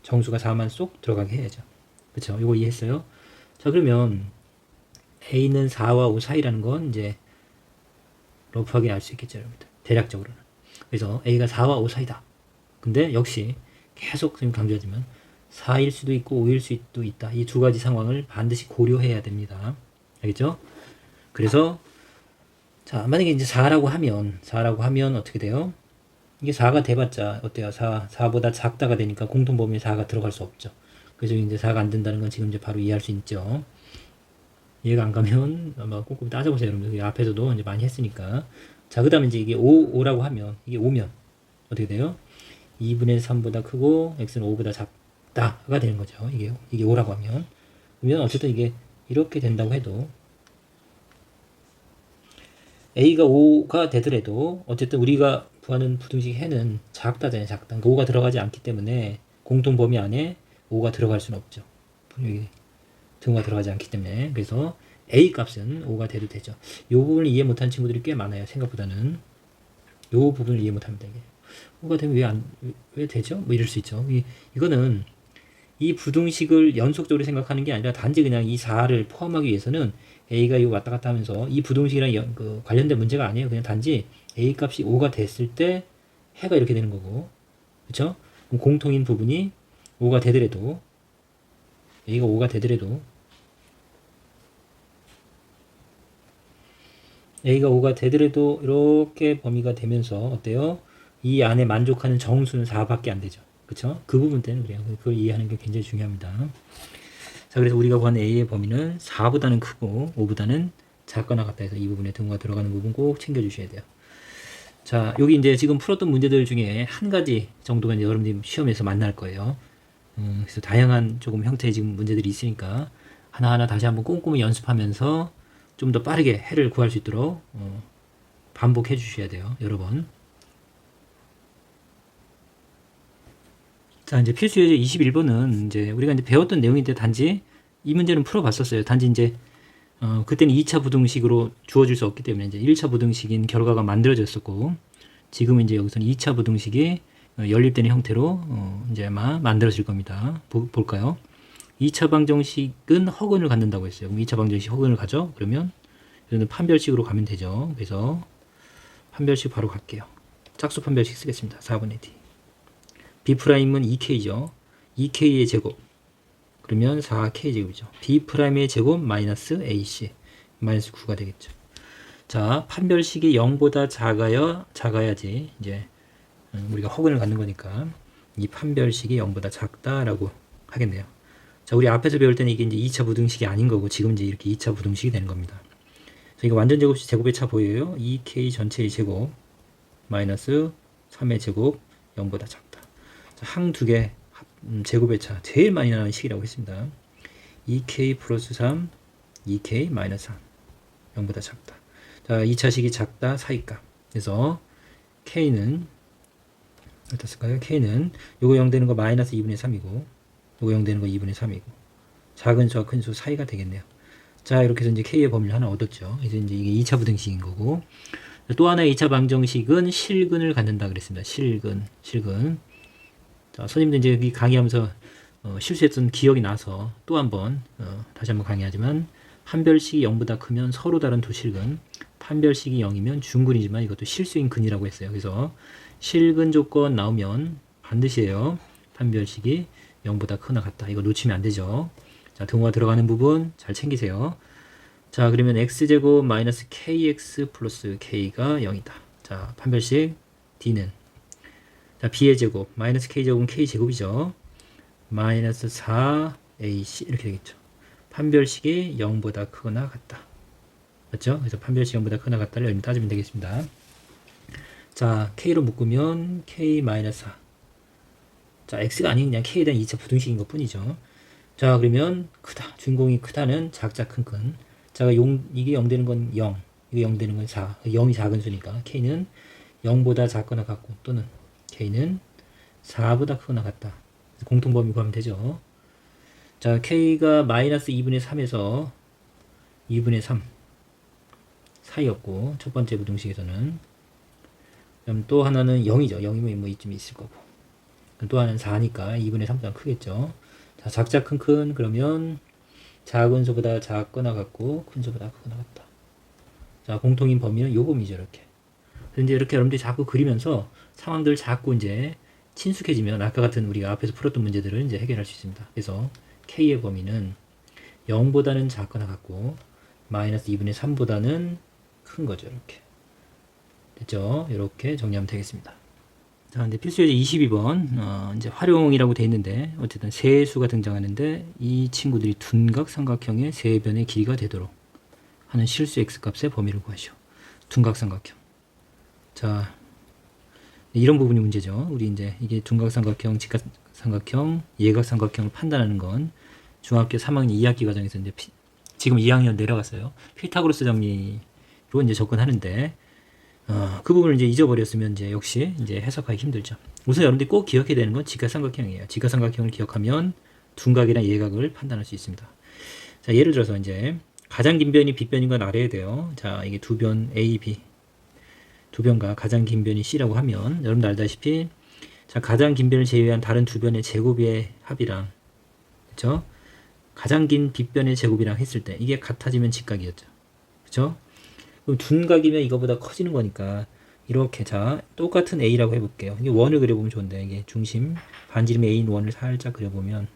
정수가 4만 쏙 들어가게 해야죠. 그쵸? 이거 이해했어요? 자, 그러면 A는 4와 5 사이라는 건 이제 러프하게 알 수 있겠죠, 여러분들. 대략적으로는. 그래서 A가 4와 5 사이다. 근데 역시 계속 선생님 강조하지만 4일 수도 있고 5일 수도 있다. 이 두 가지 상황을 반드시 고려해야 됩니다. 알겠죠? 그래서 자, 만약에 이제 4라고 하면 어떻게 돼요? 이게 4가 돼봤자 어때요? 4보다 작다가 되니까 공통범위에 4가 들어갈 수 없죠. 그래서 이제 4가 안 된다는 건 지금 이제 바로 이해할 수 있죠. 이해가 안 가면 아마 꼼꼼히 따져보세요, 여러분들. 앞에서도 이제 많이 했으니까. 자, 그 다음에 이제 이게 5라고 하면, 이게 5면 어떻게 돼요? 2분의 3보다 크고, x는 5보다 작다가 되는 거죠. 이게 5라고 하면. 그러면 어쨌든 이게 이렇게 된다고 해도, a가 5가 되더라도, 어쨌든 우리가 구하는 부등식 해는 작다잖아요, 작다. 그러니까 5가 들어가지 않기 때문에, 공통 범위 안에 5가 들어갈 수는 없죠. 여기 등호가 들어가지 않기 때문에. 그래서 a 값은 5가 돼도 되죠. 이 부분을 이해 못하는 친구들이 꽤 많아요. 생각보다는. 이 부분을 이해 못합니다. 이게 5가 되면 왜 되죠? 뭐 이럴 수 있죠. 이거는 이 부등식을 연속적으로 생각하는 게 아니라 단지 그냥 이 4를 포함하기 위해서는 a가 이거 왔다 갔다 하면서 이 부등식이랑 관련된 문제가 아니에요. 그냥 단지 a 값이 5가 됐을 때 해가 이렇게 되는 거고. 그쵸? 그럼 공통인 부분이 5가 되더라도 a가 5가 되더라도 a가 5가 되더라도 이렇게 범위가 되면서 어때요? 이 안에 만족하는 정수는 4밖에 안 되죠. 그쵸? 그 부분 때는 그래요. 그걸 이해하는 게 굉장히 중요합니다. 자, 그래서 우리가 구하는 a의 범위는 4보다는 크고 5보다는 작거나 같다 해서 이 부분에 등호가 들어가는 부분 꼭 챙겨주셔야 돼요. 자, 여기 이제 지금 풀었던 문제들 중에 한 가지 정도가 이제 여러분들 시험에서 만날 거예요. 그래서 다양한 조금 형태의 지금 문제들이 있으니까 하나하나 다시 한번 꼼꼼히 연습하면서 좀 더 빠르게 해를 구할 수 있도록 반복해 주셔야 돼요. 여러 번. 자, 이제 필수 예제 21번은 이제 우리가 이제 배웠던 내용인데 단지 이 문제는 풀어봤었어요. 단지 이제 그때는 2차 부등식으로 주어질 수 없기 때문에 이제 1차 부등식인 결과가 만들어졌었고 지금은 이제 여기서는 2차 부등식이 연립되는 형태로 이제 아마 만들어질 겁니다. 볼까요? 2차 방정식은 허근을 갖는다고 했어요. 그럼 2차 방정식 허근을 가죠? 그러면 이거는 판별식으로 가면 되죠. 그래서 판별식 바로 갈게요. 짝수 판별식 쓰겠습니다. 4분의 d. B'은 2K죠. 2K의 제곱. 그러면 4K 제곱이죠. B'의 제곱 마이너스 AC. 마이너스 9가 되겠죠. 자, 판별식이 0보다 작아야지 이제 우리가 허근을 갖는 거니까 이 판별식이 0보다 작다라고 하겠네요. 자, 우리 앞에서 배울 때는 이게 이제 2차 부등식이 아닌 거고 지금 이제 이렇게 2차 부등식이 되는 겁니다. 그래서 이거 완전 제곱식 제곱의 차 보여요. 2K 전체의 제곱 마이너스 3의 제곱 0보다 작다. 자, 항 두 개 제곱의 차 제일 많이 나는 식이라고 했습니다. 2K 플러스 3 2K 마이너스 3 0보다 작다. 자, 2차식이 작다 사이값. 그래서 K는 어떻을까요? K는 요거 0 되는 거 마이너스 2분의 3이고 요거 0 되는 거 2분의 3이고 작은 수와 큰 수 사이가 되겠네요. 자, 이렇게 해서 이제 K의 범위를 하나 얻었죠. 그래서 이제 이게 2차 부등식인 거고 또 하나의 2차 방정식은 실근을 갖는다 그랬습니다. 실근. 자, 선생님도 이제 여기 강의하면서 실수했던 기억이 나서 또 한번 다시 한번 강의하지만 판별식이 0보다 크면 서로 다른 두 실근, 판별식이 0이면 중근이지만 이것도 실수인 근이라고 했어요. 그래서 실근 조건 나오면 반드시예요. 판별식이 0보다 크거나 같다. 이거 놓치면 안 되죠. 자, 등호가 들어가는 부분 잘 챙기세요. 자, 그러면 x제곱 마이너스 kx 플러스 k가 0이다. 자, 판별식 d는 자, b의 제곱 마이너스 k제곱은 k제곱이죠. 마이너스 4ac 이렇게 되겠죠. 판별식이 0보다 크거나 같다. 맞죠? 그래서 판별식 0보다 크거나 같다를 여기 따지면 되겠습니다. 자, k로 묶으면 k 마이너스 4. 자, x가 아닌 그냥 k에 대한 2차 부등식인 것 뿐이죠. 자, 그러면 크다. 주인공이 크다는 작자 큰 큰. 자, 이게 0 되는 건 0. 이게 0 되는 건 4. 0이 작은 수니까 k는 0보다 작거나 같고 또는 k는 4보다 크거나 같다. 공통범위 구하면 되죠. 자, k가 마이너스 2분의 3에서 2분의 3 사이였고 첫 번째 부등식에서는 그럼 또 하나는 0이죠. 0이면 뭐 이쯤 있을 거고 또 하나는 4니까 2분의 3보다 크겠죠. 자, 작자 큰 큰 그러면 작은 수보다 작거나 같고 큰 수보다 크거나 같다. 자, 공통인 범위는 요 범위죠. 이렇게. 그래서 이제 이렇게 여러분들이 자꾸 그리면서 상황들을 자꾸 이제 친숙해지면 아까 같은 우리가 앞에서 풀었던 문제들을 이제 해결할 수 있습니다. 그래서 k의 범위는 0보다는 작거나 같고 마이너스 2분의 3보다는 큰 거죠. 이렇게. 됐죠? 이렇게 정리하면 되겠습니다. 자, 근데 필수예제 22번 이제 활용이라고 돼 있는데 어쨌든 세 수가 등장하는데 이 친구들이 둔각 삼각형의 세 변의 길이가 되도록 하는 실수 x값의 범위를 구하시오. 둔각 삼각형. 자, 이런 부분이 문제죠. 우리 이제 이게 둔각 삼각형, 직각 삼각형, 예각 삼각형을 판단하는 건 중학교 3학년 2학기 과정에서 이제 지금 2학년 내려갔어요. 피타고라스 정리로 이제 접근하는데 그 부분을 이제 잊어버렸으면 이제 역시 이제 해석하기 힘들죠. 우선 여러분들이 꼭 기억해야 되는 건 직각삼각형이에요. 직각삼각형을 기억하면 둔각이나 예각을 판단할 수 있습니다. 자, 예를 들어서 이제 가장 긴 변이 빗변인 건 알아야 돼요. 자, 이게 두 변 A, B 두 변과 가장 긴 변이 C라고 하면 여러분들 알다시피 자, 가장 긴 변을 제외한 다른 두 변의 제곱의 합이랑 그렇죠? 가장 긴 빗변의 제곱이랑 했을 때 이게 같아지면 직각이었죠. 그렇죠? 그럼 둔각이면 이거보다 커지는 거니까 이렇게 자 똑같은 A라고 해볼게요. 이게 원을 그려보면 좋은데 이게 중심 반지름이 A인 원을 살짝 그려보면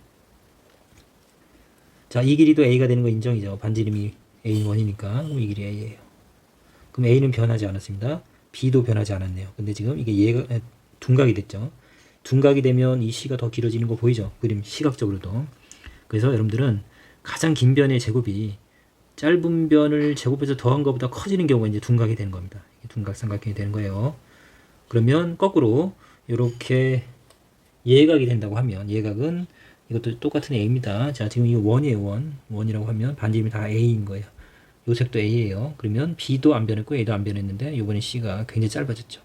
자 이 길이도 A가 되는 거 인정이죠. 반지름이 A인 원이니까 그럼 이 길이 A예요. 그럼 A는 변하지 않았습니다. B도 변하지 않았네요. 근데 지금 이게 얘가 둔각이 됐죠. 둔각이 되면 이 C가 더 길어지는 거 보이죠? 그림 시각적으로도. 그래서 여러분들은 가장 긴 변의 제곱이 짧은 변을 제곱해서 더한 것보다 커지는 경우가 이제 둔각이 되는 겁니다. 둔각 삼각형이 되는 거예요. 그러면 거꾸로 이렇게 예각이 된다고 하면 예각은 이것도 똑같은 A입니다. 자, 지금 이 원이에요. 원이라고 하면 반지름이 다 A인 거예요. 요 색도 A예요. 그러면 B도 안 변했고 A도 안 변했는데 이번에 C가 굉장히 짧아졌죠.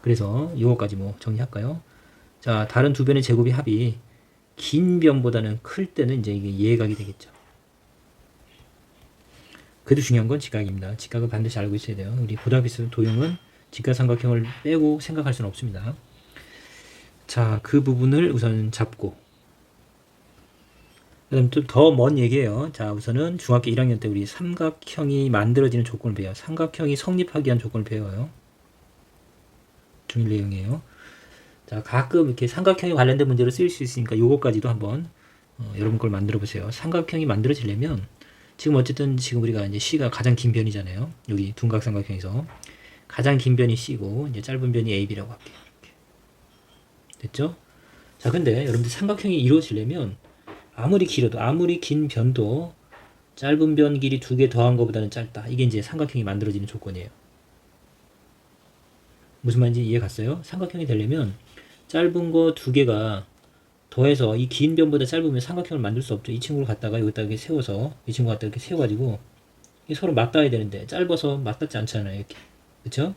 그래서 요거까지 뭐 정리할까요? 자, 다른 두 변의 제곱의 합이 긴 변보다는 클 때는 이제 이게 예각이 되겠죠. 그래도 중요한 건 직각입니다. 직각을 반드시 알고 있어야 돼요. 우리 고등학교에서 도형은 직각삼각형을 빼고 생각할 수는 없습니다. 자, 그 부분을 우선 잡고 그다음 좀 더 먼 얘기예요. 자, 우선은 중학교 1학년 때 우리 삼각형이 만들어지는 조건을 배워요. 삼각형이 성립하기 위한 조건을 배워요. 중1 내용이에요. 자, 가끔 이렇게 삼각형에 관련된 문제로 쓰일 수 있으니까 요거까지도 한번 여러분 걸 만들어 보세요. 삼각형이 만들어지려면 지금 어쨌든 지금 우리가 이제 C가 가장 긴 변이잖아요. 여기 둔각 삼각형에서 가장 긴 변이 C고 이제 짧은 변이 AB라고 할게요. 이렇게. 됐죠? 자, 근데 여러분들 삼각형이 이루어지려면 아무리 길어도 아무리 긴 변도 짧은 변 길이 두 개 더한 것보다는 짧다. 이게 이제 삼각형이 만들어지는 조건이에요. 무슨 말인지 이해 갔어요? 삼각형이 되려면 짧은 거 두 개가 더해서 이 긴 변보다 짧으면 삼각형을 만들 수 없죠. 이 친구를 갖다가 여기다 이렇게 세워서 이 친구 갖다 이렇게 세워가지고 서로 맞닿아야 되는데 짧아서 맞닿지 않잖아요. 이렇게. 그쵸?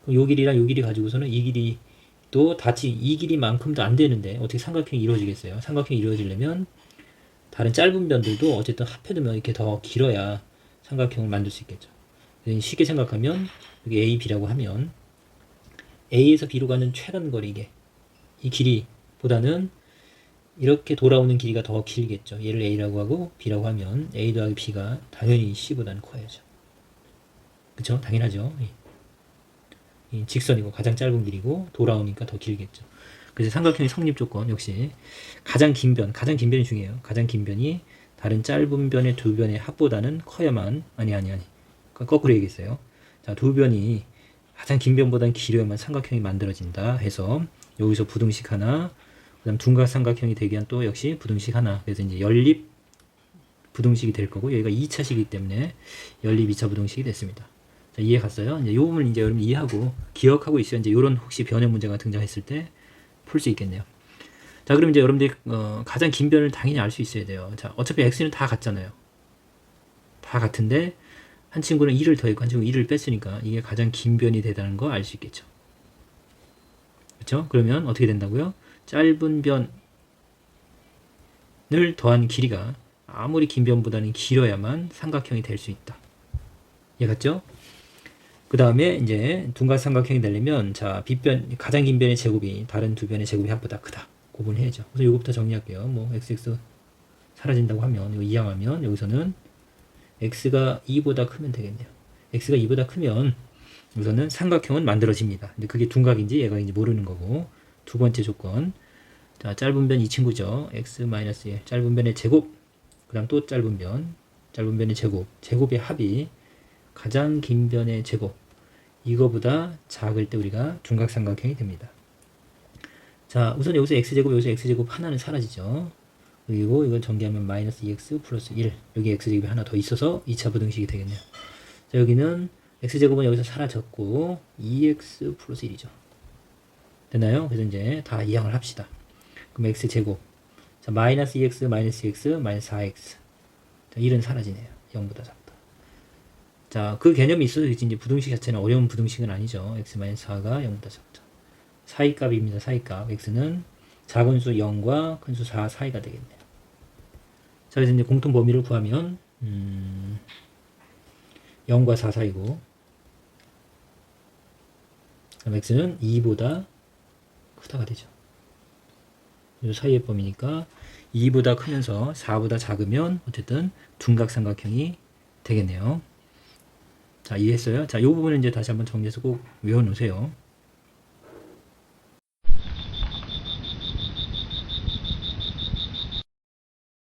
그럼 요 길이랑 요 길이 가지고서는 이 길이도 같이 이 길이만큼도 안 되는데 어떻게 삼각형이 이루어지겠어요? 삼각형이 이루어지려면 다른 짧은 변들도 어쨌든 합해두면 이렇게 더 길어야 삼각형을 만들 수 있겠죠. 쉽게 생각하면 여기 A, B라고 하면 A에서 B로 가는 최단 거리 이 길이보다는 이렇게 돌아오는 길이가 더 길겠죠. 얘를 A라고 하고 B라고 하면 A 더하기 B가 당연히 C보다는 커야죠. 그쵸? 당연하죠. 이 직선이고 가장 짧은 길이고 돌아오니까 더 길겠죠. 그래서 삼각형의 성립 조건 역시 가장 긴 변이 중요해요. 가장 긴 변이 다른 짧은 변의 두 변의 합보다는 커야만 아니 거꾸로 얘기했어요. 자, 두 변이 가장 긴 변보다는 길어야만 삼각형이 만들어진다 해서 여기서 부등식 하나, 그다음 둔각 삼각형이 되기 위한 또 역시 부등식 하나. 그래서 이제 연립 부등식이 될 거고 여기가 2차식이기 때문에 연립 2차 부등식이 됐습니다. 자, 이해 갔어요? 이제 요 부분을 이제 여러분 이해하고 기억하고 있어야 이제 요런 혹시 변의 문제가 등장했을 때 풀 수 있겠네요. 자, 그럼 이제 여러분들이 가장 긴 변을 당연히 알 수 있어야 돼요. 자, 어차피 x는 다 같잖아요. 다 같은데 한 친구는 2를 더했고 한 친구는 2를 뺐으니까 이게 가장 긴 변이 되다는 거 알 수 있겠죠. 그렇죠? 그러면 어떻게 된다고요? 짧은 변을 더한 길이가 아무리 긴 변보다는 길어야만 삼각형이 될 수 있다. 이해갔죠? 그 다음에 이제 둔각 삼각형이 되려면 자 빗변 가장 긴 변의 제곱이 다른 두 변의 제곱이 합보다 크다. 구분해야죠. 그래서 이거부터 정리할게요. 뭐 xx 사라진다고 하면 이거 이항하면 여기서는 x가 2보다 크면 되겠네요. x가 2보다 크면 우선은 삼각형은 만들어집니다. 근데 그게 둔각인지 예각인지 모르는 거고 두 번째 조건 자 짧은 변 이 친구죠. x-1 짧은 변의 제곱 그 다음 또 짧은 변의 제곱 제곱의 합이 가장 긴 변의 제곱 이거보다 작을 때 우리가 둔각삼각형이 됩니다. 자 우선 여기서 x제곱 여기서 x제곱 하나는 사라지죠. 그리고 이걸 전개하면 마이너스 2x 플러스 1 여기 x제곱이 하나 더 있어서 2차 부등식이 되겠네요. 자 여기는 x제곱은 여기서 사라졌고 2x 플러스 1이죠. 됐나요? 그래서 이제 다 이항을 합시다. 그럼 x제곱 자 마이너스 2x 마이너스 2x 마이너스 4x 자 1은 사라지네요. 0보다 작다. 자, 그 개념이 있어서 이제 부등식 자체는 어려운 부등식은 아니죠. x-4가 0보다 작다. 사이값입니다. 사이값. x는 작은 수 0과 큰 수 4 사이가 되겠네요. 자, 그래서 이제 공통 범위를 구하면 0과 4 사이고 그럼 x는 2보다 크다가 되죠. 이 사이의 범위니까 2보다 크면서 4보다 작으면 어쨌든 둔각삼각형이 되겠네요. 자, 이해했어요? 자, 이 부분은 이제 다시 한번 정리해서 꼭 외워놓으세요.